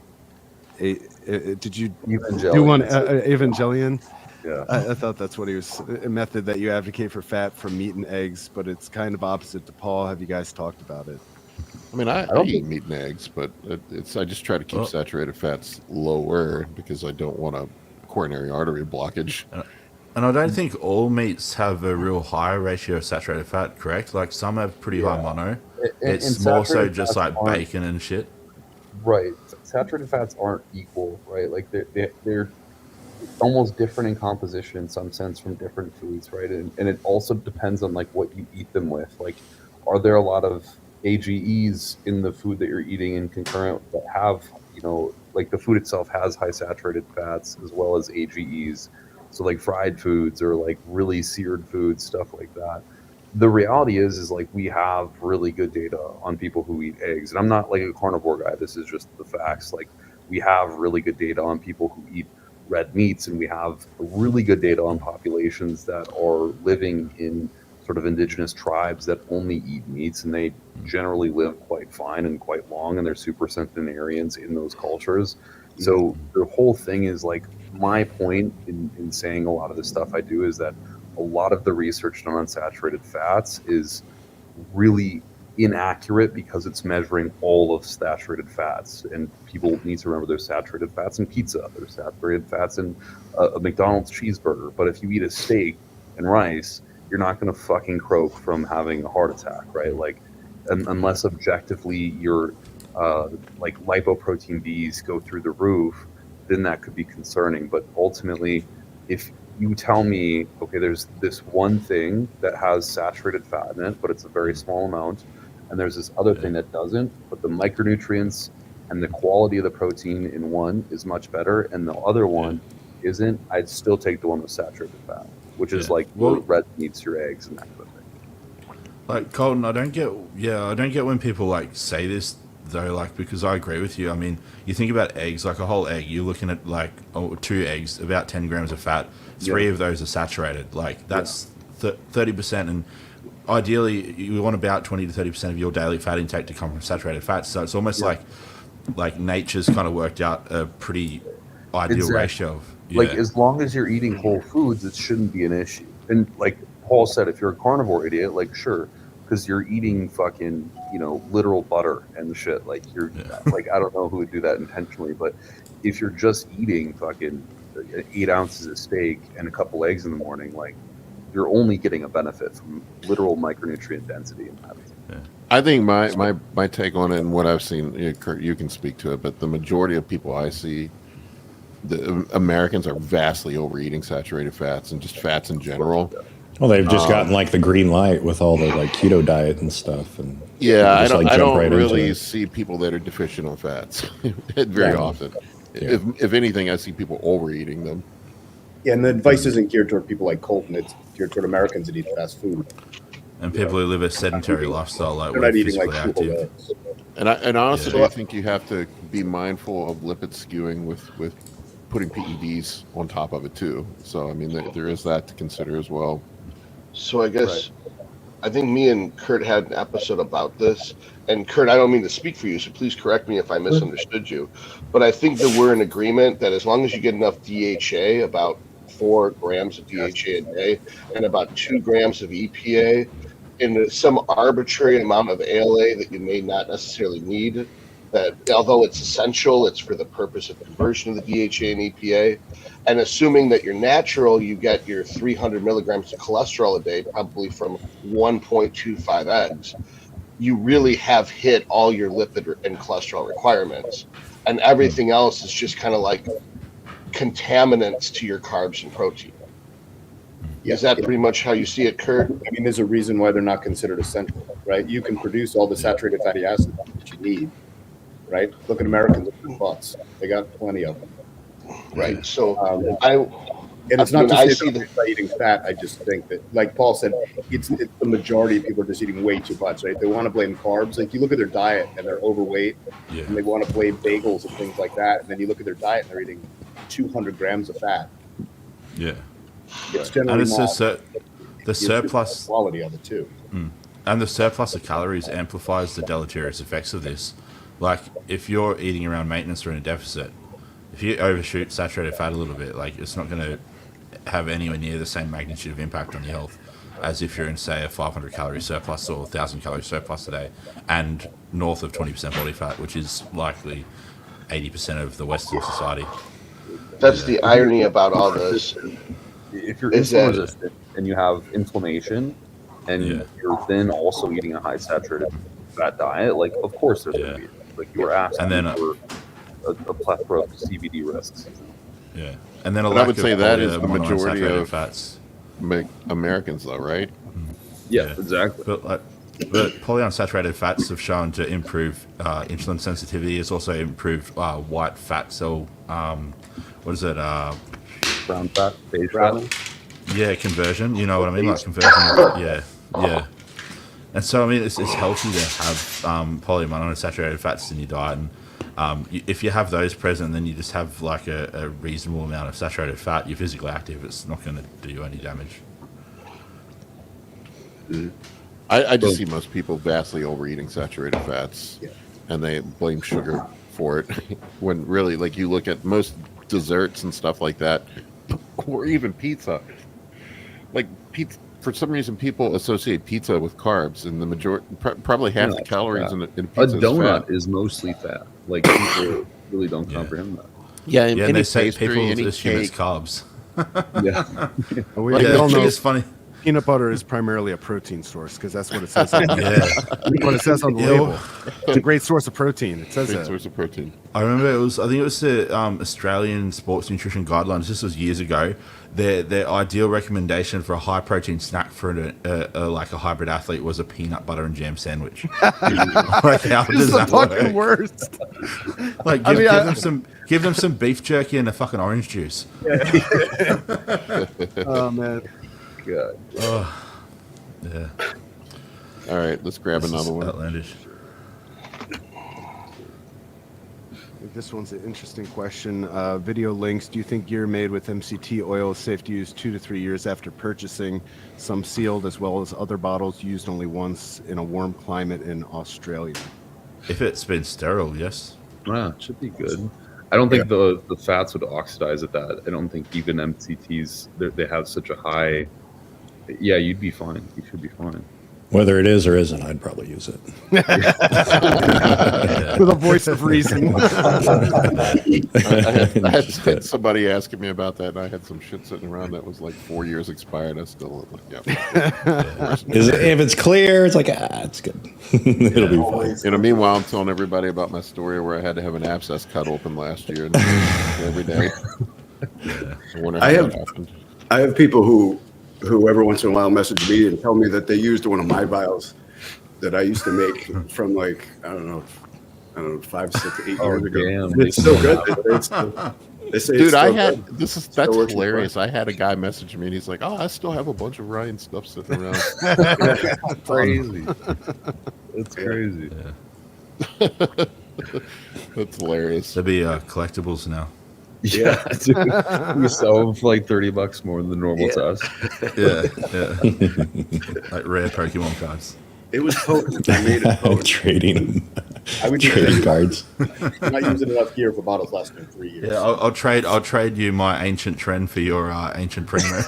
did you do one Evangelion? Yeah, I thought that's what he was, a method that you advocate for fat from meat and eggs, but it's kind of opposite to Paul. Have you guys talked about it? I mean, I eat meat and eggs, but I just try to keep saturated fats lower because I don't want a coronary artery blockage. And I don't think all meats have a real high ratio of saturated fat, correct? Some have pretty high mono. It's more so just bacon and shit. Right. Saturated fats aren't equal, right? They're almost different in composition in some sense from different foods, right? And it also depends on what you eat them with. Are there a lot of AGEs in the food that you're eating in concurrent that have, the food itself has high saturated fats as well as AGEs. So fried foods or really seared foods, stuff like that. The reality is we have really good data on people who eat eggs. And I'm not a carnivore guy. This is just the facts. We have really good data on people who eat red meats, and we have really good data on populations that are living in sort of indigenous tribes that only eat meats, and they generally live quite fine and quite long, and they're super centenarians in those cultures. So the whole thing is like, my point in saying a lot of the stuff I do is that a lot of the research done on saturated fats is really inaccurate because it's measuring all of saturated fats, and people need to remember there's saturated fats in pizza, there's saturated fats in a McDonald's cheeseburger, but if you eat a steak and rice, you're not going to fucking croak from having a heart attack, right? Like, unless objectively your like lipoprotein Bs go through the roof, then that could be concerning. But ultimately, if you tell me, okay, there's this one thing that has saturated fat in it, but it's a very small amount, and there's this other thing that doesn't, but the micronutrients and the quality of the protein in one is much better, and the other one isn't, I'd still take the one with saturated fat, which is like your red meats, your eggs, and that kind of thing. Like, Kolton, I don't get when people like say this though, like, because I agree with you. I mean, you think about eggs, like a whole egg, you're looking at like 2 eggs, about 10 grams of fat. 3 of those are saturated. Like, that's 30%, and ideally you want about 20 to 30% of your daily fat intake to come from saturated fats. So it's almost like nature's kind of worked out a pretty ideal ratio of, like, as long as you're eating whole foods, it shouldn't be an issue. And like Paul said, if you're a carnivore idiot, like, sure, because you're eating fucking, you know, literal butter and shit. Like, you're like, I don't know who would do that intentionally, but if you're just eating fucking 8 ounces of steak and a couple eggs in the morning, like, you're only getting a benefit from literal micronutrient density in that. I think my take on it and what I've seen, Kurt, you can speak to it, but the majority of people I see, the Americans are vastly overeating saturated fats and just fats in general. Well, they've just gotten like the green light with all the like keto diet and stuff, and I don't, like, I don't right really see people that are deficient on fats very often. If anything, I see people overeating them. Yeah, and the advice isn't geared toward people like Kolton. It's geared toward Americans that eat fast food. And people who live a sedentary lifestyle, like they're we're not eating physically like active. And honestly, I think you have to be mindful of lipid skewing with putting PEDs on top of it too. So I mean, there is that to consider as well. So I guess I think me and Kurt had an episode about this. And Kurt, I don't mean to speak for you, so please correct me if I misunderstood you. But I think that we're in agreement that as long as you get enough DHA, about 4 grams of DHA a day, and about 2 grams of EPA, in some arbitrary amount of ALA that you may not necessarily need, that although it's essential, it's for the purpose of conversion of the DHA and EPA. And assuming that you're natural, you get your 300 milligrams of cholesterol a day, probably from 1.25 eggs. You really have hit all your lipid and cholesterol requirements. And everything else is just kind of like contaminants to your carbs and protein. Is that pretty much how you see it, Kurt? I mean, there's a reason why they're not considered essential, right? You can produce all the saturated fatty acids that you need, right? Look at Americans with their butts. They got plenty of them. Right. So and it's not just by eating fat. I just think that, like Paul said, it's the majority of people are just eating way too much, right? They want to blame carbs. Like, you look at their diet and they're overweight, and they want to blame bagels and things like that. And then you look at their diet and they're eating 200 grams of fat. Yeah. It's generally and it's the surplus quality of it too. And the surplus of calories amplifies the deleterious effects of this. Like, if you're eating around maintenance or in a deficit, if you overshoot saturated fat a little bit, like, it's not going to have anywhere near the same magnitude of impact on your health as if you're in, say, a 500 calorie surplus or 1,000 calorie surplus a day and north of 20% body fat, which is likely 80% of the Western society. That's the irony about all this. If you're insulin resistant and you have inflammation and you're then also eating a high saturated fat diet, like, of course there's going to be, like, you were asking for a plethora of CVD risks. Yeah. And then I would say that is the majority of fats. Americans, though, right? Yeah, exactly. But polyunsaturated fats have shown to improve insulin sensitivity. It's also improved white fat cell. What is it? Brown fat, beige fat. Yeah, conversion. You know what I mean? Like conversion. Yeah. And so, I mean, it's healthy to have polyunsaturated fats in your diet. And If you have those present, then you just have like a reasonable amount of saturated fat. You're physically active. It's not going to do you any damage. I just see most people vastly overeating saturated fats, and they blame sugar for it. When really, like, you look at most desserts and stuff like that, or even pizza. Like pizza, for some reason, people associate pizza with carbs, and the majority, probably half the calories in pizza. A is donut fat. is mostly fat. Like people really don't comprehend that. Yeah, Yeah, any they say pastry, people any assume it's cake. carbs. Yeah. We Yeah, all know it's funny. peanut butter is primarily a protein source because that's what it says. On Yeah. what it says on the label. It's a great source of protein. It says Great that. source of protein. I remember I think it was the Australian Sports Nutrition Guidelines. This was years ago. Their ideal recommendation for a high protein snack for like a hybrid athlete was a peanut butter and jam sandwich. Like, how It's does the that fucking work? worst. Like, give them some beef jerky and a fucking orange juice. Oh man. God. Oh, yeah. All right, let's grab This is another one. outlandish. This one's an interesting question. Video links. Do you think gear made with MCT oil is safe to use 2 to 3 years after purchasing? Some sealed, as well as other bottles used only once in a warm climate in Australia. If it's been sterile, yes. Yeah, it should be good. I don't think the fats would oxidize at that. I don't think even MCTs, they have such a high... Yeah, you'd be fine. You should be fine. Whether it is or isn't, I'd probably use it. With a voice of reason. I had somebody asking me about that, and I had some shit sitting around that was like 4 years expired. I still, If it's clear, it's like, it's good. It'll be fine. You know, meanwhile, I'm telling everybody about my story where I had to have an abscess cut open last year, and every day. I wonder how that happened. I have people who every once in a while message me and tell me that they used one of my vials that I used to make from like, I don't know, 5, 6, 8 years ago. Damn. It's still good. They say Dude, it's still good. that's Still working hilarious. I had a guy message me and he's like, "Oh, I still have a bunch of Ryan stuff sitting around." Crazy. That's crazy. Yeah. That's hilarious. There'll be collectibles now. Yeah, dude. We sell them for like $30 more than the normal test. Yeah. Like rare Pokemon cards. It was potent. I made it potent. Trading I would trading cards. I'm not using enough gear for bottles lasting 3 years. Yeah, I'll trade you my ancient trend for your ancient Primo.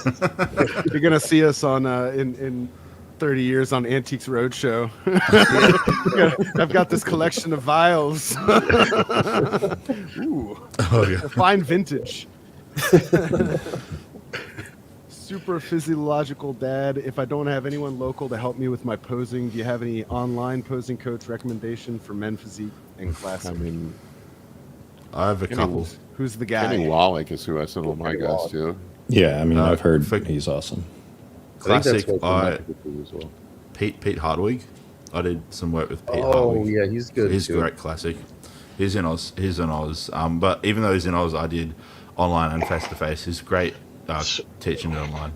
You're gonna see us on in 30 years on Antiques Roadshow. I've got this collection of vials. Ooh, Oh yeah. fine vintage. Super physiological dad. If I don't have anyone local to help me with my posing, do you have any online posing coach recommendation for men physique and classic? I mean, I have a couple. Who's the guy? Kenny Wallach is who I send all my guys to. Yeah, I mean, I've heard for- he's awesome. Classic. As well. Pete Hardwig. I did some work with Pete Oh, Hardwig. yeah, he's good. He's too. great. Classic. He's in Oz. But even though he's in Oz, I did online and face to face. He's great teaching it online.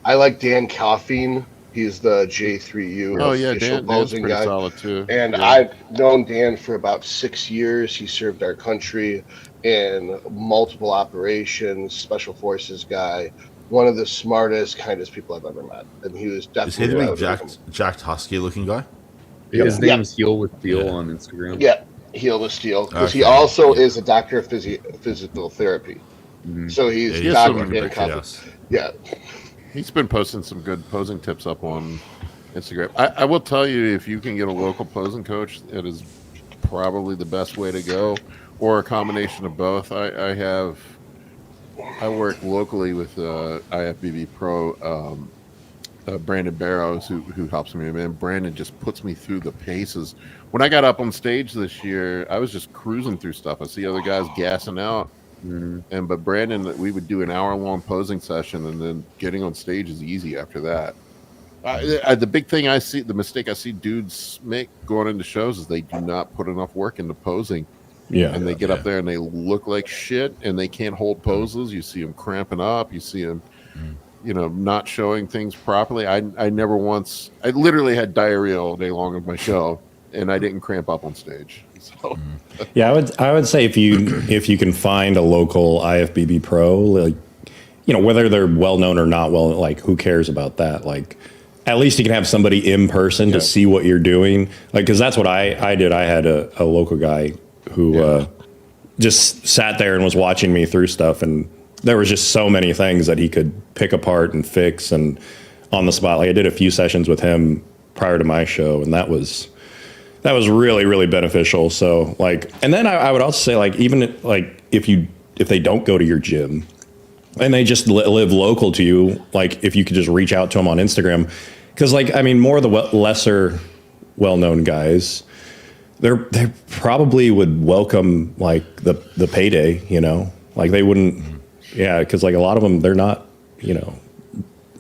I like Dan Caffeine. He's the J3U Oh yeah, official Dan's posing pretty guy. solid too. And Yeah. I've known Dan for about 6 years. He served our country in multiple operations, special forces guy. One of the smartest, kindest people I've ever met. And he was Is he the definitely big jacked husky looking guy? His Yeah. name's Heal with Deal Yeah. on Instagram. Yeah, Heal the Steel. Because he Okay. also Yeah. is a doctor of physical therapy. Mhm. So he's Yeah, he's Dr. some Dan big Caffeine. house. Yeah. He's been posting some good posing tips up on Instagram. I will tell you, if you can get a local posing coach, it is probably the best way to go, or a combination of both. I work locally with IFBB Pro, Brandon Barrows, who helps me. Man, Brandon just puts me through the paces. When I got up on stage this year, I was just cruising through stuff. I see other guys gassing out. But Brandon, we would do an hour-long posing session, and then getting on stage is easy after that. The big thing I see, the mistake I see dudes make going into shows is they do not put enough work into posing. Yeah. And they get up there and they look like shit, and they can't hold poses. You see them cramping up. You see them, not showing things properly. I literally had diarrhea all day long of my show, and I didn't cramp up on stage. So, Yeah, I would say if you can find a local IFBB pro, like, you know, whether they're well known or not well, like, who cares about that? Like, at least you can have somebody in person to see what you're doing. Like, because that's what I did. I had a local guy who just sat there and was watching me through stuff, and there was just so many things that he could pick apart and fix and on the spot. Like, I did a few sessions with him prior to my show, and that was really, really beneficial. So, like, and then I would also say, like, even like if they don't go to your gym and they just live local to you, like, if you could just reach out to them on Instagram, because, like, I mean, more of the lesser well-known guys, they probably would welcome, like, the payday, you know, like, they wouldn't, because, like, a lot of them, they're not, you know,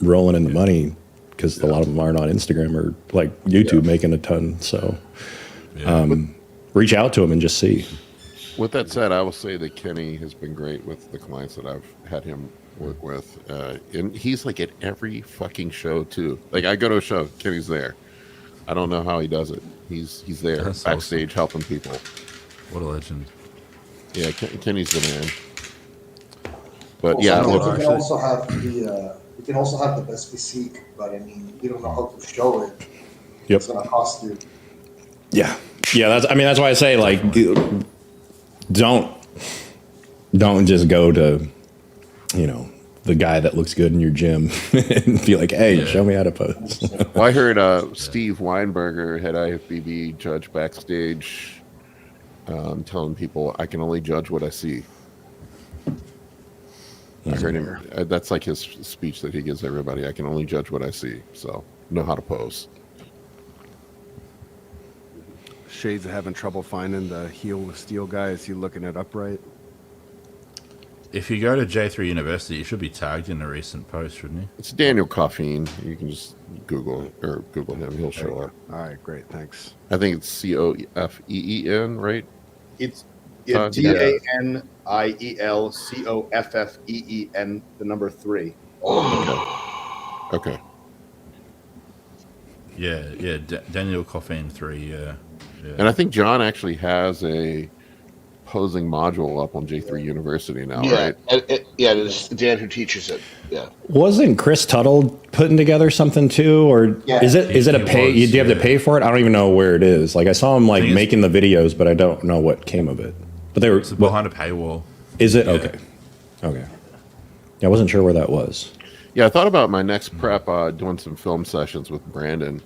rolling in the money because a lot of them aren't on Instagram or like YouTube making a ton. So reach out to them and just see. With that said, I will say that Kenny has been great with the clients that I've had him work with. And he's like at every fucking show too. Like, I go to a show, Kenny's there. I don't know how he does it. He's there backstage helping people. What a legend. Yeah, Kenny's the man. But also, yeah, you can also have the best physique, but I mean, you don't know how to show it. Yep. It's gonna cost you. Yeah. That's why I say, like, don't just go to, you know, the guy that looks good in your gym and be like, hey, show me how to pose. Well, I heard Steve Weinberger, head IFBB judge backstage, telling people, I can only judge what I see. I heard him. That's like his speech that he gives everybody. I can only judge what I see. So know how to pose. Shades of having trouble finding the heel with steel guy. Is he looking it upright? If you go to J3 University, you should be tagged in a recent post, shouldn't you? It's Daniel Coffeen. You can just Google him. He'll show up. All right, great, thanks. I think it's Coffeen, right? It's Todd? DANIELCOFFEEN, the number 3. Okay. Yeah, Daniel Coffeen 3, yeah. And I think John actually has a posing module up on J3 University now, right? It's Dan who teaches it. Yeah. Wasn't Chris Tuttle putting together something too, or is it a pay? Do you have to pay for it? I don't even know where it is. Like, I saw him like making the videos, but I don't know what came of it. But they were behind a paywall. Is it okay? Yeah, I wasn't sure where that was. Yeah, I thought about my next prep doing some film sessions with Brandon.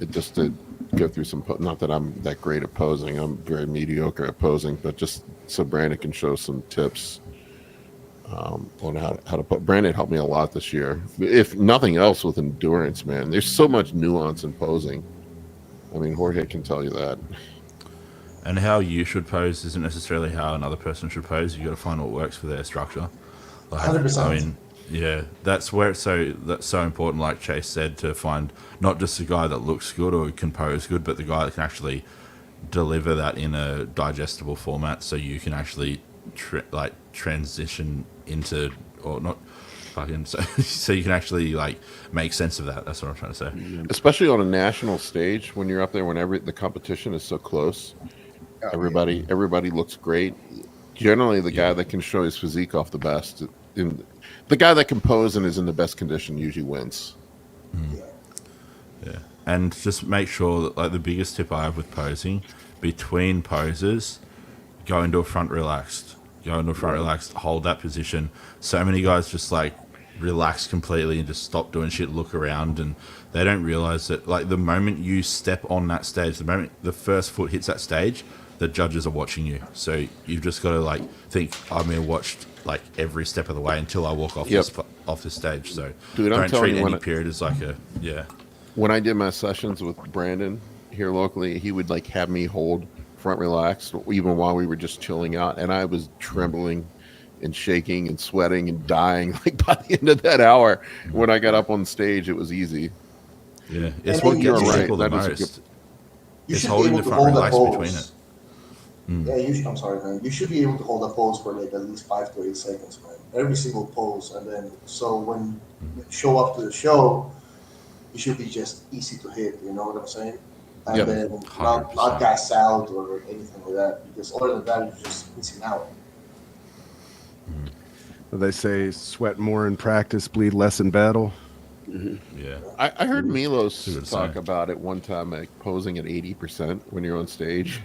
Just to go through some, not that I'm that great at posing, I'm very mediocre at posing, but just so Brandon can show some tips on how to put. Brandon helped me a lot this year, if nothing else, with endurance, man. There's so much nuance in posing. I mean, Jorge can tell you that. And how you should pose isn't necessarily how another person should pose. You got to find what works for their structure. Like, 100%. I mean, yeah, that's where that's so important. Like Chase said, to find not just the guy that looks good or can pose good, but the guy that can actually deliver that in a digestible format, so you can actually transition into, or not fucking, so you can actually like make sense of that. That's what I'm trying to say. Especially on a national stage, when you're up there, whenever the competition is so close, everybody looks great. Generally, the guy that can show his physique off the best, the guy that can pose and is in the best condition usually wins. Yeah, and just make sure that, like, the biggest tip I have with posing, between poses, go into a front relaxed, hold that position. So many guys just like relax completely and just stop doing shit, look around, and they don't realize that, like, the moment you step on that stage, the moment the first foot hits that stage, the judges are watching you. So you've just got to like think, I'm gonna watch like every step of the way until I walk off this stage. So dude, don't treat any period as like a When I did my sessions with Brandon here locally, he would like have me hold front relaxed even while we were just chilling out, and I was trembling and shaking and sweating and dying. Like, by the end of that hour, when I got up on stage, it was easy. Yeah, it's what gets people the most. It's holding the front relaxed between it. Yeah, I'm sorry, man. You should be able to hold a pose for like at least 5 to 8 seconds, man. Every single pose, and then so when you show up to the show, it should be just easy to hit. You know what I'm saying? and Yep. then 100%. not gas out or anything like that. Because other than that, you're just missing out. They say sweat more in practice, bleed less in battle. Yeah. I heard Milos Good talk sign. about it one time, like posing at 80% when you're on stage,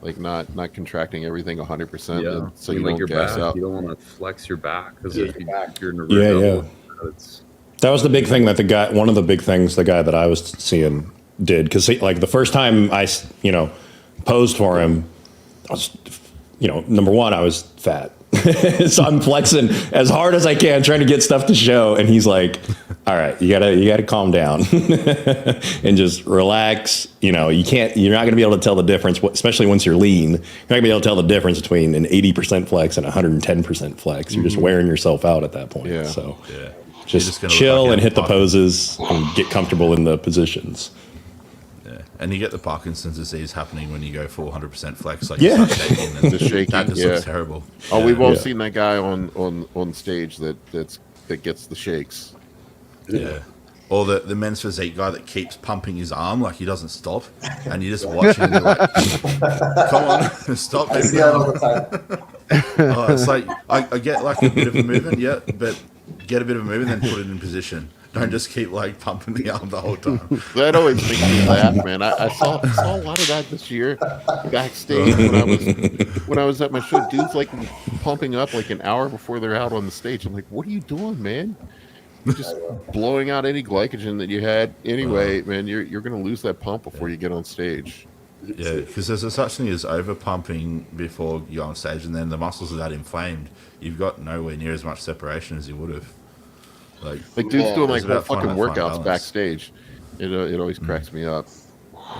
like not contracting everything 100%. Yeah, So I mean, you like don't your gas back, out. you don't want to flex your back because Yeah, if your back. you're in a Yeah, rear yeah. double, it's That was the big thing that one of the big things the guy that I was seeing did, because like the first time I, posed for him, I was, number one, I was fat. So I'm flexing as hard as I can, trying to get stuff to show. And he's like, all right, you gotta calm down and just relax. You're not going to be able to tell the difference, especially once you're lean. You're not going to be able to tell the difference between an 80% flex and 110% flex. You're just wearing yourself out at that point. Yeah. So Yeah. just gonna chill look like and a hit the puppet. poses and get comfortable in the positions. Yeah. And you get the Parkinson's disease happening when you go full 100% flex. Like Yeah. you start shaking and The shaking, that just yeah. looks terrible. Oh, Yeah. we've all Yeah. seen that guy on stage that gets the shakes. Yeah. Or the men's physique guy that keeps pumping his arm like he doesn't stop, and you just watch him. You're like, come on, stop. I this see that now. all the time. Oh, it's like I get like a bit of a movement, yeah, but get a bit of a movement, then put it in position. Don't just keep like pumping the arm the whole time. That always makes me laugh, man. I saw a lot of that this year backstage when I was at my show. Dudes like pumping up like an hour before they're out on the stage. I'm like, what are you doing, man? You're just blowing out any glycogen that you had anyway, man. You're gonna lose that pump before you get on stage. Yeah, because there's a such thing as over pumping before you go on stage, and then the muscles are that inflamed. You've got nowhere near as much separation as you would have. Like Like dudes Yeah, doing like it's whole about fucking finding that fine workouts balance. backstage. It always cracks me up.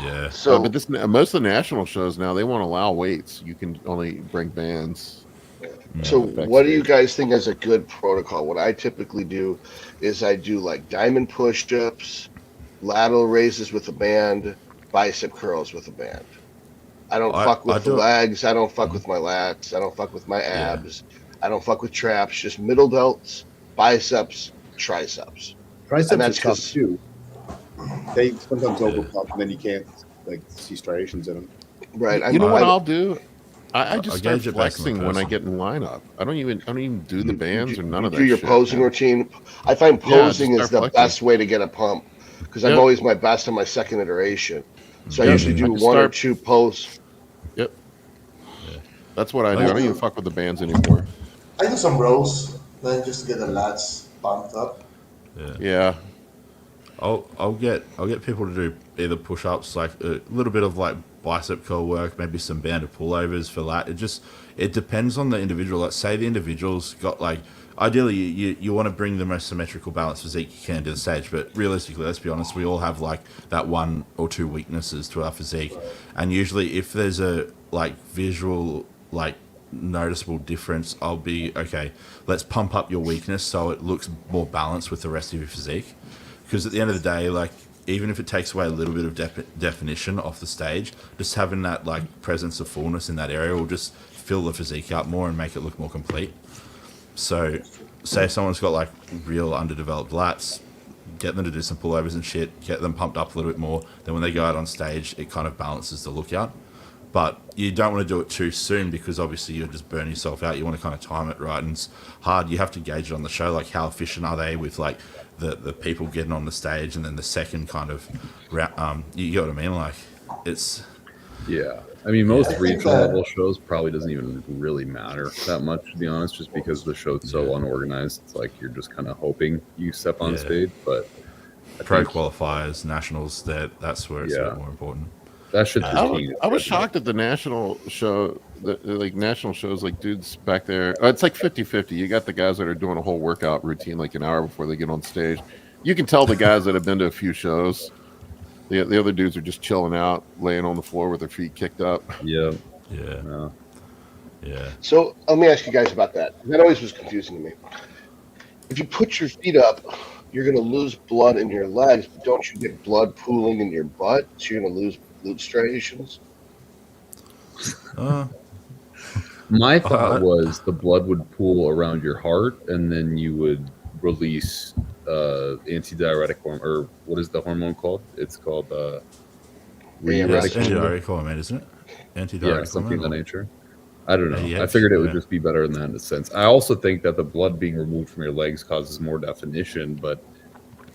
yeah. So But this most of the national shows now they won't allow weights. You can only bring bands. So backstage. what do you guys think is a good protocol? What I typically do is I do like diamond push-ups, lateral raises with a band, bicep curls with a band. I don't fuck with the legs. I don't fuck with my lats. I don't fuck with my abs. I don't fuck with traps. Just middle delts, biceps, triceps. And Triceps are that's tough 'cause- too. They sometimes overpump and then you can't like see striations in them. Right. You know what I'll do? I just I'll start gauge it based on the flexing when I person. get in lineup. I don't even do the bands or none of that. Do your shit, posing man. routine. I find Yeah, just posing is start the flexing. best way to get a pump because I'm Yep. always my best on my second iteration. So I Yep. usually I do just one or start- two posts. Yep. That's what I do. I don't even fuck with the bands anymore. I do some rows, then just to get the lats pumped up. Yeah. I'll get people to do either push-ups, like a little bit of like bicep curl work, maybe some banded pullovers for lat. It depends on the individual. Let's say the individual's got like, ideally you want to bring the most symmetrical balanced physique you can to the stage, but realistically, let's be honest, we all have like that one or two weaknesses to our physique, and usually if there's a like visual like noticeable difference, I'll be okay, let's pump up your weakness so it looks more balanced with the rest of your physique. Because at the end of the day, like, even if it takes away a little bit of definition off the stage, just having that like presence of fullness in that area will just fill the physique out more and make it look more complete. So say if someone's got like real underdeveloped lats, get them to do some pullovers and shit, get them pumped up a little bit more, then when they go out on stage it kind of balances the look out. But you don't want to do it too soon because obviously you'll just burn yourself out. You want to kind of time it right, and it's hard. You have to gauge it on the show, like how efficient are they with like the people getting on the stage, and then the second kind of you get what I mean? Like it's Yeah, I mean, most think regional that- level shows probably doesn't even really matter that much, to be honest, just because the show's so unorganized. It's like you're just kind of hoping you step on Yeah. stage, but I pro think qualifiers, nationals. That's where it's a Yeah. bit more important. that shit's I routine. was shocked at the national show, like national shows, like dudes back there. It's like 50-50. You got the guys that are doing a whole workout routine like an hour before they get on stage. You can tell the guys that have been to a few shows. The other dudes are just chilling out, laying on the floor with their feet kicked up. Yeah, Yeah, no. yeah. So let me ask you guys about that. That always was confusing to me. If you put your feet up, you're going to lose blood in your legs, but don't you get blood pooling in your butt? So you're going to lose glute striations? My thought was the blood would pool around your heart, and then you would release antidiuretic hormone, or what is the hormone called? It's called AMS. Anti-diuretic hormone, isn't it? Anti-diuretic something of hormone. that nature. I don't know. I ADH, figured it would yeah. just be better than that in a sense. I also think that the blood being removed from your legs causes more definition, but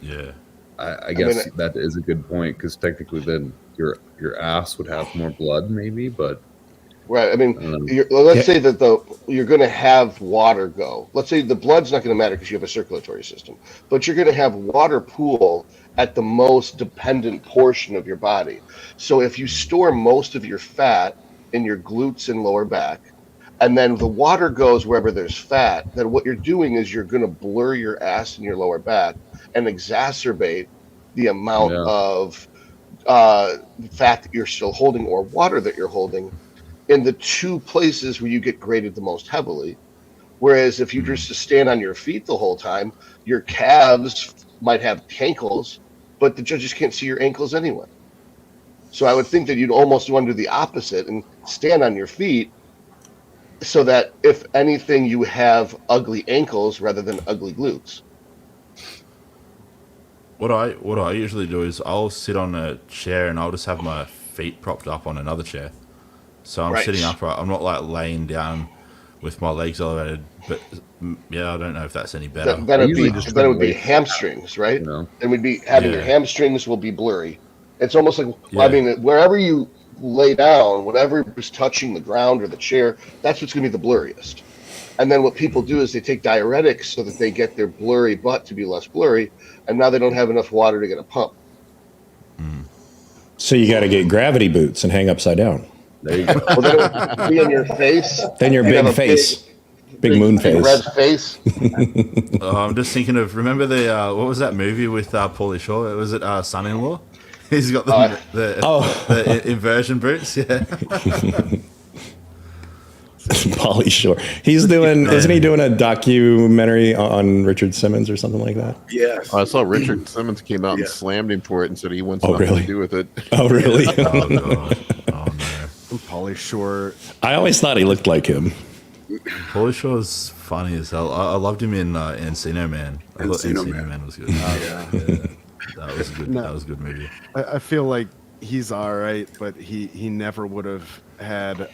Yeah. I guess that is a good point because technically then your ass would have more blood maybe, but Right. I mean, let's say that you're going to have water go. Let's say the blood's not going to matter because you have a circulatory system, but you're going to have water pool at the most dependent portion of your body. So if you store most of your fat in your glutes and lower back, and then the water goes wherever there's fat, then what you're doing is you're going to blur your ass and your lower back and exacerbate the amount of fat that you're still holding or water that you're holding in the two places where you get graded the most heavily. Whereas if you just stand on your feet the whole time, your calves might have ankles, but the judges can't see your ankles anyway. So I would think that you'd almost want to do the opposite and stand on your feet so that if anything, you have ugly ankles rather than ugly glutes. What I usually do is I'll sit on a chair and I'll just have my feet propped up on another chair. So I'm sitting upright. I'm not like laying down with my legs elevated. But yeah, I don't know if that's any better. Then it would be hamstrings, right? And we'd be having your hamstrings will be blurry. It's almost like I mean, wherever you lay down, whatever is touching the ground or the chair, that's what's going to be the blurriest. And then what people do is they take diuretics so that they get their blurry butt to be less blurry, and now they don't have enough water to get a pump. So you got to get gravity boots and hang upside down. There you go. Well, then it would be in your face. Then your big face. Big moon face. Red face. I'm just thinking of, remember the, what was that movie with Pauly Shore? Was it Son-in-Law? He's got the inversion boots, yeah. Pauly Shore. He's doing, isn't he doing a documentary on Richard Simmons or something like that? Yes. I saw Richard Simmons came out and slammed him for it and said he wants nothing to do with it. Oh, really? Oh, God. Oh, no. Pauly Shore. I always thought he looked like him. Pauly Shore's funny as hell. I loved him in Encino Man. I thought Encino Man was good. That was good. That was a good movie. I feel like he's all right, but he never would have had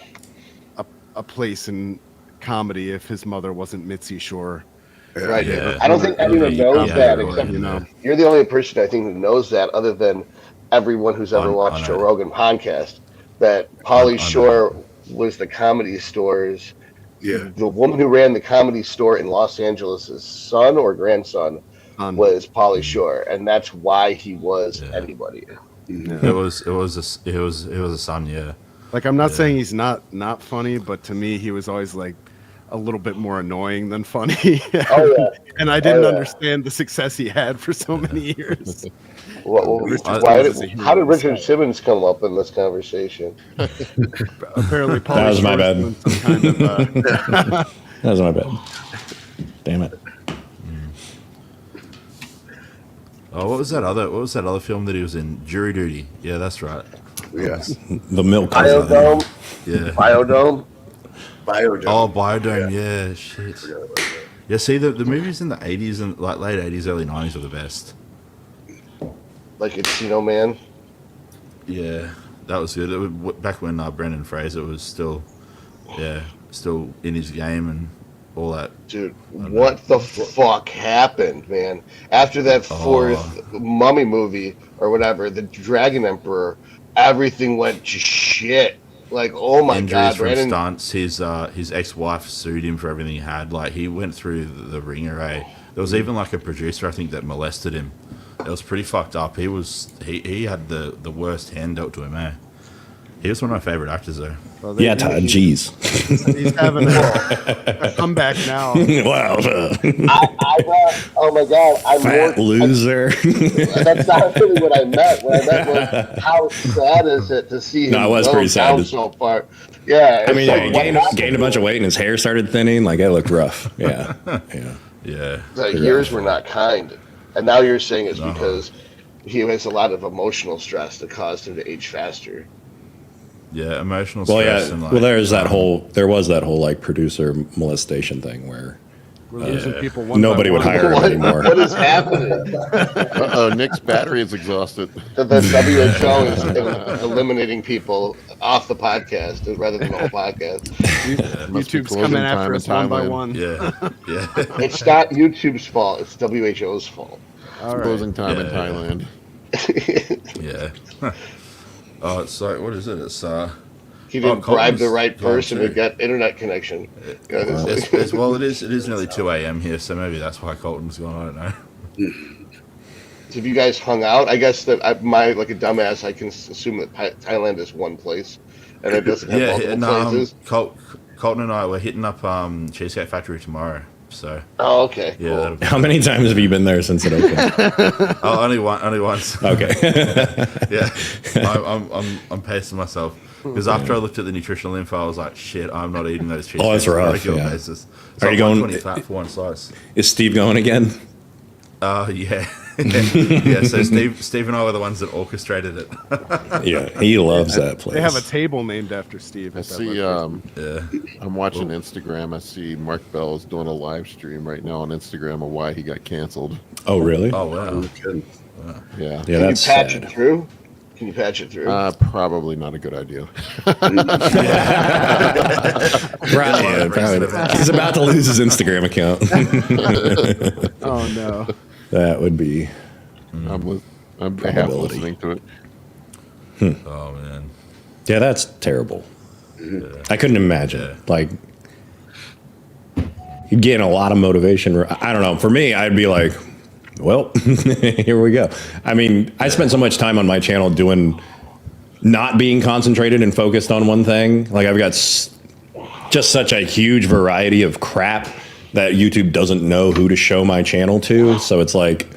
a place in comedy if his mother wasn't Mitzi Shore. Right. Yeah. I don't think anyone knows that except you. You're the only person I think who knows that other than everyone who's ever watched Joe Rogan podcast, that Pauly Shore was the Comedy Store's. Yeah. The woman who ran the Comedy Store in Los Angeles' son or grandson was Pauly Shore, and that's why he was anybody. It was a son, yeah. Like, I'm not saying he's not funny, but to me, he was always like a little bit more annoying than funny. Oh yeah. And I didn't understand the success he had for so many years. How did Richard Simmons come up in this conversation? Apparently, Pauly That was my bad. That was my bad. Damn it. Oh, what was that other film that he was in? Jury Duty. Yeah, that's right. Yes. The milk. Biodome. Yeah. Biodome. Oh, Biodome. Yeah, shit. Yeah, see, the movies in the 80s and like late 80s, early 90s were the best. Like Encino Man. Yeah, that was good. It was back when Brendan Fraser was still in his game and all that. Dude, what the fuck happened, man? After that fourth Mummy movie or whatever, the Dragon Emperor, everything went to shit. Like, oh my God, Injuries from stunts. His ex-wife sued him for everything he had. Like, he went through the ringer. There was even like a producer, I think, that molested him. It was pretty fucked up. He had the worst hand dealt to him. He was one of my favorite actors, though. Well, Todd. Jeez. He's having a comeback now. Wow. Oh my God, I'm Fat loser. That's not really what I meant. What I meant was, how sad is it to see him go down so far? Yeah. I mean, he gained a bunch of weight and his hair started thinning. Like, it looked rough. Yeah. Yeah. The years were not kind. And now you're saying it's because he has a lot of emotional stress that caused him to age faster. Yeah, emotional stress. Well, there was that whole like producer molestation thing where We're losing people one Nobody by would one. hire him anymore. What is happening? Uh-oh, Nick's battery is exhausted. The WHO is eliminating people off the podcast rather than the whole podcast. Must be YouTube's closing coming after time us in one by Thailand. one. Yeah. It's not YouTube's fault. It's WHO's fault. All right. Closing time in Yeah. Thailand. Yeah. Oh, it's like, what is it? It's He didn't Kolton's bribe the right gone person too. who got internet connection. well, it is nearly 2 a.m. here, so maybe that's why Kolton's gone. I don't know. Have you guys hung out? I guess that like a dumbass, I can assume that Thailand is one place, and it doesn't have multiple places. Kolton and I were hitting up Cheesecake Factory tomorrow. So. Oh, okay. Yeah. Cool. That'll be How many times have you been there since it opened? only once. Okay. Yeah. I'm pacing myself because after I looked at the nutritional info, I was like, shit, I'm not eating those cheesecakes that's on a rough, regular yeah. basis. Are So you going- 120 fat for one slice. Is Steve going again? Yeah. Yeah, so Steve and I were the ones that orchestrated it. Yeah, he loves that place. They have a table named after Steve. I at that see. location. I'm watching Instagram. I see Mark Bell is doing a live stream right now on Instagram of why he got canceled. Oh, really? Oh, wow. Yeah. Yeah, Can you that's patch sad. it through? Can you patch it through? Probably not a good idea. Right, yeah, probably. He's about to lose his Instagram account. Oh no. That would be. I'm half Probability. listening to it. Oh, man. Yeah, that's terrible. I couldn't imagine. Yeah. Like, you'd gain a lot of motivation. I don't know. For me, I'd be like, well, here we go. I mean, I spent so much time on my channel not being concentrated and focused on one thing. Like, I've got just such a huge variety of crap that YouTube doesn't know who to show my channel to. So it's like,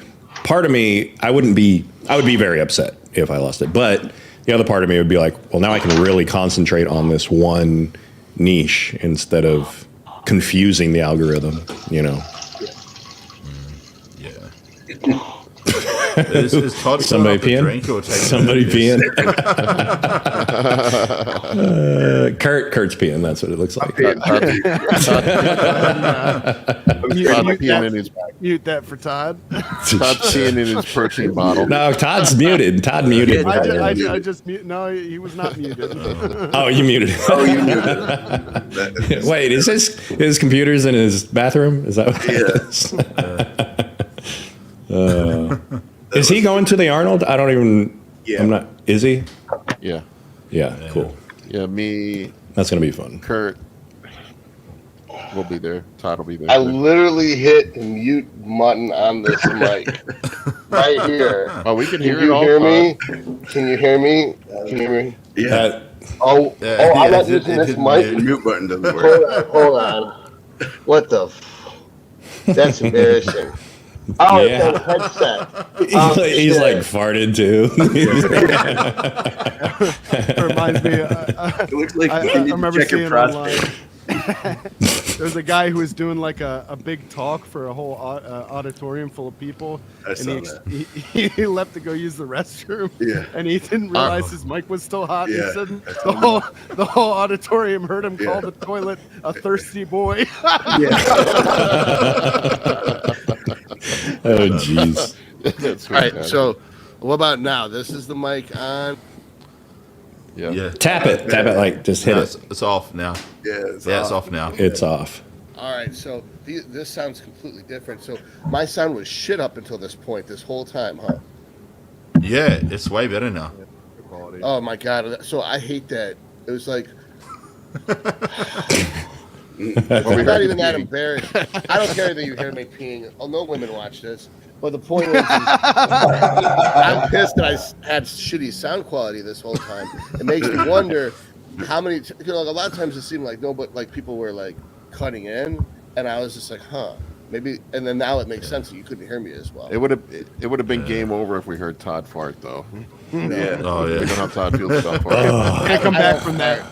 part of me, I would be very upset if I lost it. But the other part of me would be like, well, now I can really concentrate on this one niche instead of confusing the algorithm, you know? Yeah. Is Todd Somebody filling up a peeing? drink or taking Somebody a piss? peeing? Kurt's peeing. That's what it looks like. Mute that for Todd. Todd's peeing in his protein bottle. No, Todd's muted. Todd muted. I just mute. No, he was not muted. Oh, you muted. Oh, you muted it. Wait, is his computer's in his bathroom? Is that what that is? Is he going to the Arnold? I don't even. Yeah. I'm not. Is he? Yeah. Yeah. Cool. Yeah, me, That's gonna be fun. Kurt, we'll be there. Todd will be there. I literally hit mute button on this mic right here. Oh, we can Can hear it you all. hear me? Can you hear me? Can you hear me? Yeah. Oh, Yeah, I'm not it using this didn't mic. The mute button doesn't work. Hold on. What the? That's embarrassing. Oh, Yeah. it's a headset. He's shit. like farted too. Reminds me. It looks like I you need to remember check your seeing prostate. online. There's a guy who was doing like a big talk for a whole auditorium full of people, I and saw he left to go use the restroom. Yeah. And he didn't realize his mic was still hot. Yeah, He said I the whole auditorium heard him call Yeah. the toilet a thirsty boy. Oh jeez. That's All right. fantastic. So, what about now? This is the mic on. yeah. Yeah. Tap it. Tap it. Like just hit No, it. it's off now. Yeah, It's off now. It's off. All right. So this sounds completely different. So my sound was shit up until this point. This whole time, huh? Yeah, it's way better now. Oh my god. So I hate that. It was like. I'm not even that embarrassed. I don't care that you hear me peeing. Oh, no women watch this. But the point is I'm pissed that I had shitty sound quality this whole time. It makes me wonder how many. Like a lot of times it seemed like people were like cutting in, and I was just like, huh, maybe. And then now it makes sense that you couldn't hear me as well. It would have been game over if we heard Todd fart though. Yeah. Oh We know yeah. how Todd feels about fart. Can't come back from that.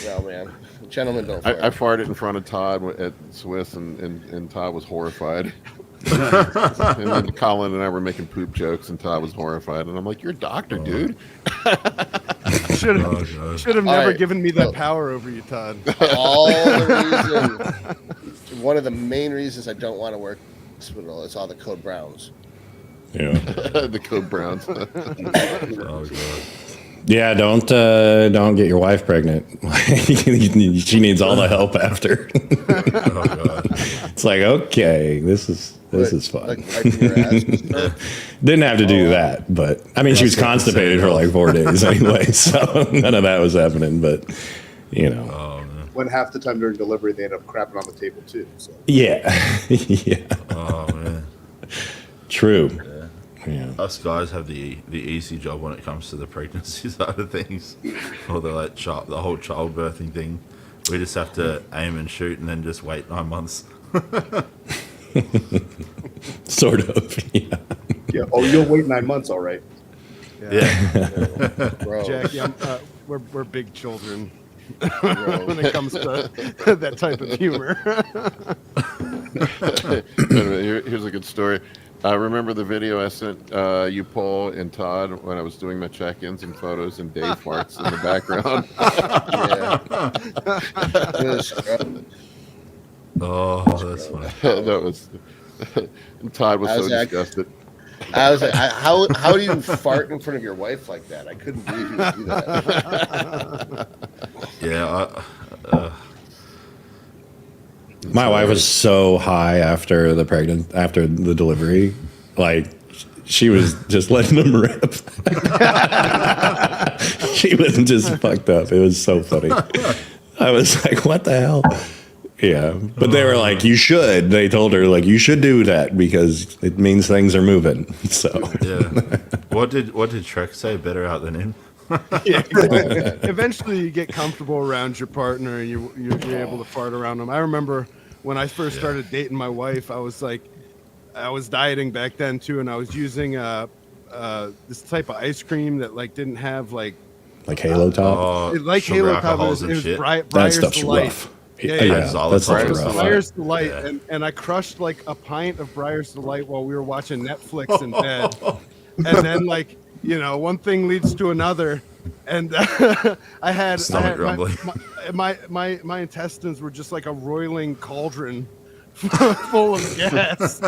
No, man. Gentlemen don't I fart. farted in front of Todd at Swiss, and Todd was horrified. And then Colin and I were making poop jokes, and Todd was horrified. And I'm like, "You're a doctor, dude." should have never right. given me that power over you, Todd. All the reason, one of the main reasons I don't want to work in the hospital is all the code browns. Yeah. The code browns. Oh god. Yeah, don't get your wife pregnant. She needs all the help after. Oh god. It's like, okay, this is fun. Like wiping your ass and stuff. Didn't have to do that, but I mean, she was constipated for like 4 days anyway, so none of that was happening. But you know, Oh man. When half the time during delivery they end up crapping on the table too. So yeah, yeah, Oh man. true. Yeah. Yeah. Us guys have the easy job when it comes to the pregnancy side of things, or the like the whole childbirthing thing. We just have to aim and shoot, and then just wait 9 months. Sort of. Yeah. yeah. Oh, you'll wait 9 months, all right. Yeah. Bro. Jackie, we're big children when it comes to that type of humor. Here's a good story. Remember the video I sent you, Paul, and Todd when I was doing my check-ins and photos and Dave farts in the background? Oh, that's funny. That was. And Todd was so How's that? disgusted. I was like, how do you fart in front of your wife like that? I couldn't believe you would do that. Yeah. My wife was so high after the delivery, like she was just letting them rip. She was just fucked up. It was so funny. I was like, what the hell? Yeah, but they were like, you should. They told her like, you should do that because it means things are moving. So Yeah. What did Shrek say? Better out than in. Yeah, eventually you get comfortable around your partner and you're able to fart around them. I remember when I first started dating my wife, I was dieting back then too, and I was using this type of ice cream that like didn't have like Halo Top. Halo Top. It was That stuff's rough. Yeah, that stuff's rough. Breyer's Delight, and I crushed like a pint of Breyer's Delight while we were watching Netflix in bed, and then like one thing leads to another, and I had my intestines were just like a roiling cauldron full of gas,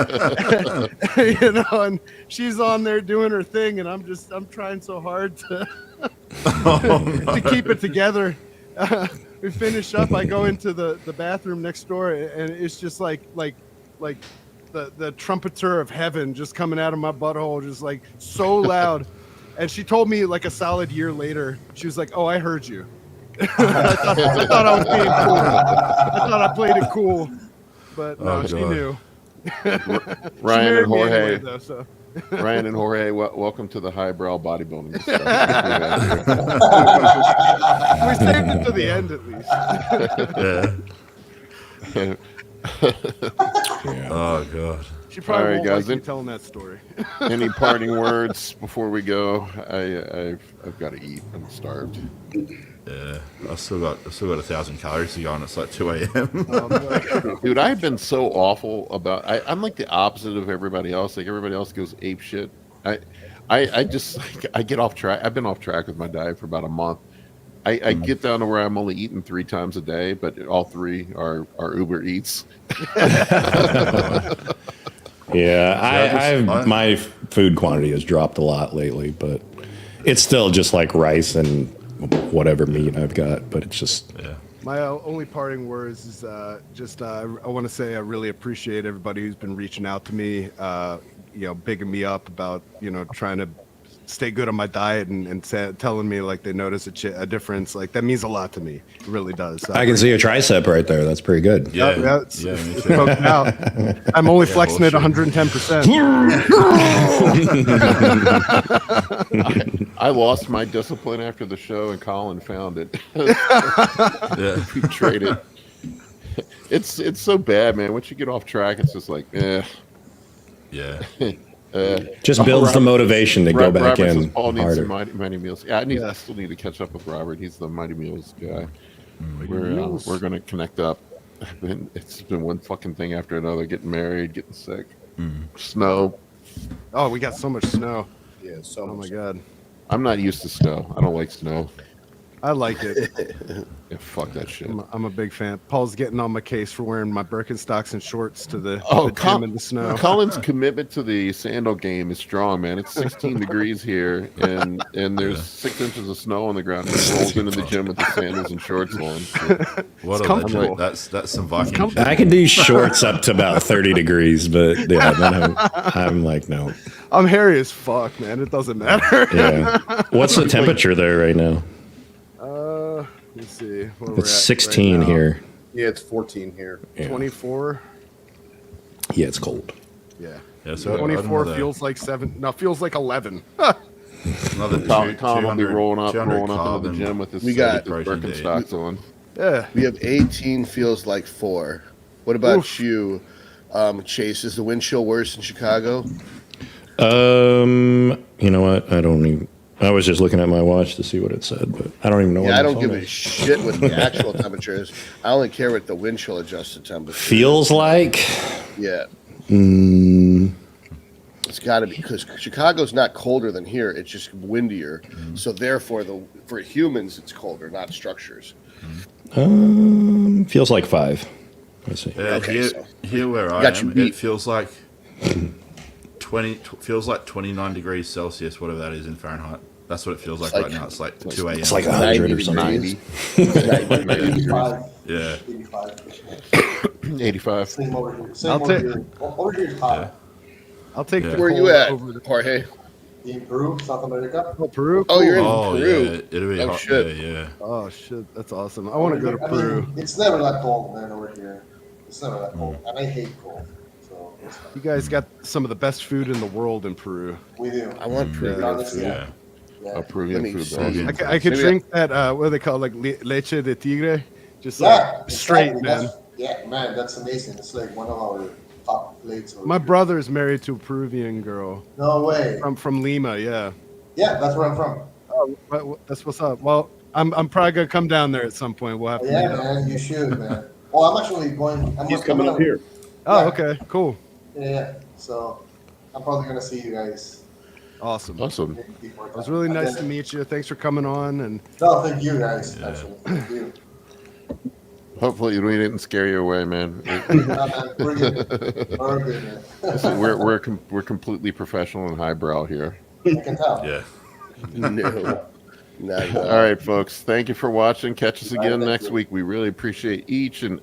and she's on there doing her thing, and I'm trying so hard to to keep it together. We finish up. I go into the bathroom next door, and it's just like the trumpeter of heaven just coming out of my butthole, just like so loud. And she told me like a solid year later, she was like, "Oh, I heard you." I thought I was being cool. I thought I played it cool, but no, she knew. Ryan and Jorge. Anyway, though, so. Ryan and Jorge, welcome to the highbrow bodybuilding. We saved it to the end at least. Yeah. Oh god. She probably All right, won't guys, like me telling that story. Any parting words before we go? I've got to eat. I'm starved. Yeah, I've still got 1,000 calories to go, and it's like 2 a.m. Dude, I've been so awful about. I'm like the opposite of everybody else. Like everybody else goes ape shit. I just I get off track. I've been off track with my diet for about a month. I get down to where I'm only eating 3 times a day, but all 3 are Uber Eats. Yeah, my food quantity has dropped a lot lately, but it's still just like rice and whatever meat I've got. But it's just My only parting words is I want to say I really appreciate everybody who's been reaching out to me, bigging me up about trying to stay good on my diet and telling me like they notice a difference. Like that means a lot to me. It really does. I can see a tricep right there. That's pretty good. Yeah, it's poking out. I'm only flexing it 110%. I lost my discipline after the show, and Colin found it. We traded. It's so bad, man. Once you get off track, it's just like, Yeah. Just builds the motivation to go back Robert in says Paul needs harder. some mighty meals. Yeah, I still need to catch up with Robert. He's the mighty meals guy. We're gonna connect up. It's been one fucking thing after another. Getting married, getting sick, snow. Oh, we got so much snow. Yeah, so Oh my god. I'm not used to snow. I don't like snow. I like it. Yeah, fuck that shit. I'm a big fan. Paul's getting on my case for wearing my Birkenstocks and shorts to the gym in the snow. Colin's commitment to the sandal game is strong, man. It's 16 degrees here, and there's 6 inches of snow on the ground. He rolls into the gym with the sandals and shorts on. What It's a legend. comfortable. That's some Viking shit. I can do shorts up to about 30 degrees, but yeah, then I'm like, no. I'm hairy as fuck, man. It doesn't matter. Yeah. What's the temperature there right now? Let's see. Where we're It's at 16 right now. here. Yeah, it's 14 here. Yeah. 24. Yeah, it's cold. Yeah. Yeah, so 24 another- feels like 7. No, feels like 11. Another Tom will be 200 rolling up 200 into the carbon. gym with his, We got- Birkenstocks on. Yeah. We have 18 feels like 4. What about Oof. you, Chase? Is the wind chill worse in Chicago? You know what? I was just looking at my watch to see what it said, but I don't even know. Yeah, what I my don't phone give is. a shit what the actual temperature is. I only care what the wind chill adjusted temperature is. Feels like. Yeah. Mm, It's got to be because Chicago's not colder than here. It's just windier. So therefore, for humans, it's colder, not structures. feels like 5. Let's see. Yeah, Okay, here where I got you am, beat. it feels like 29 degrees Celsius, whatever that is in Fahrenheit. That's what it feels like, right now. It's like 2 a.m. It's like 100 or 90 something. 85. Yeah. 85. 85. Same over here. Same I'll over take- here. Over here is hot. I'll take Yeah. the Where you cold at, over the Jorge? In Peru, South America. Oh, Peru. Oh, you're in Oh, Peru. yeah. It'll be Oh, hot. shit. Yeah. Oh shit, that's awesome. I want to go to Peru. It's never that cold, man, over here. It's never that cold. And I hate cold. So it's fine. You guys got some of the best food in the world in Peru. We do. I want Peruvian Honestly, food. Yeah. Yeah. Peruvian Let me food. see. Awesome. I could Maybe drink that. What do they call it? Like leche de tigre? Just Yeah, like straight, exactly. man. Yeah, man, that's amazing. It's like one of our top plates. over My here. brother is married to a Peruvian girl No way. from Lima. Yeah. Yeah, that's where I'm from. Oh, that's what's up. Well, I'm probably gonna come down there at some point. We'll have to. Yeah, meet up. man, you should, man. Well, I'm actually going. He's coming up here. Oh, Yeah. okay, cool, Yeah, so I'm probably gonna see you guys. awesome. Awesome. Before It was really and nice then- to meet you. Thanks for coming on. And No, thank you guys. Actually, thank you. Hopefully we didn't scare you away, man. Man, we're good. We're good, man. Listen, we're completely professional and highbrow here. I can tell. Yeah. No. Not at all. All right, folks. Thank you for watching. Catch us All right, again thank next you. week. We really appreciate each and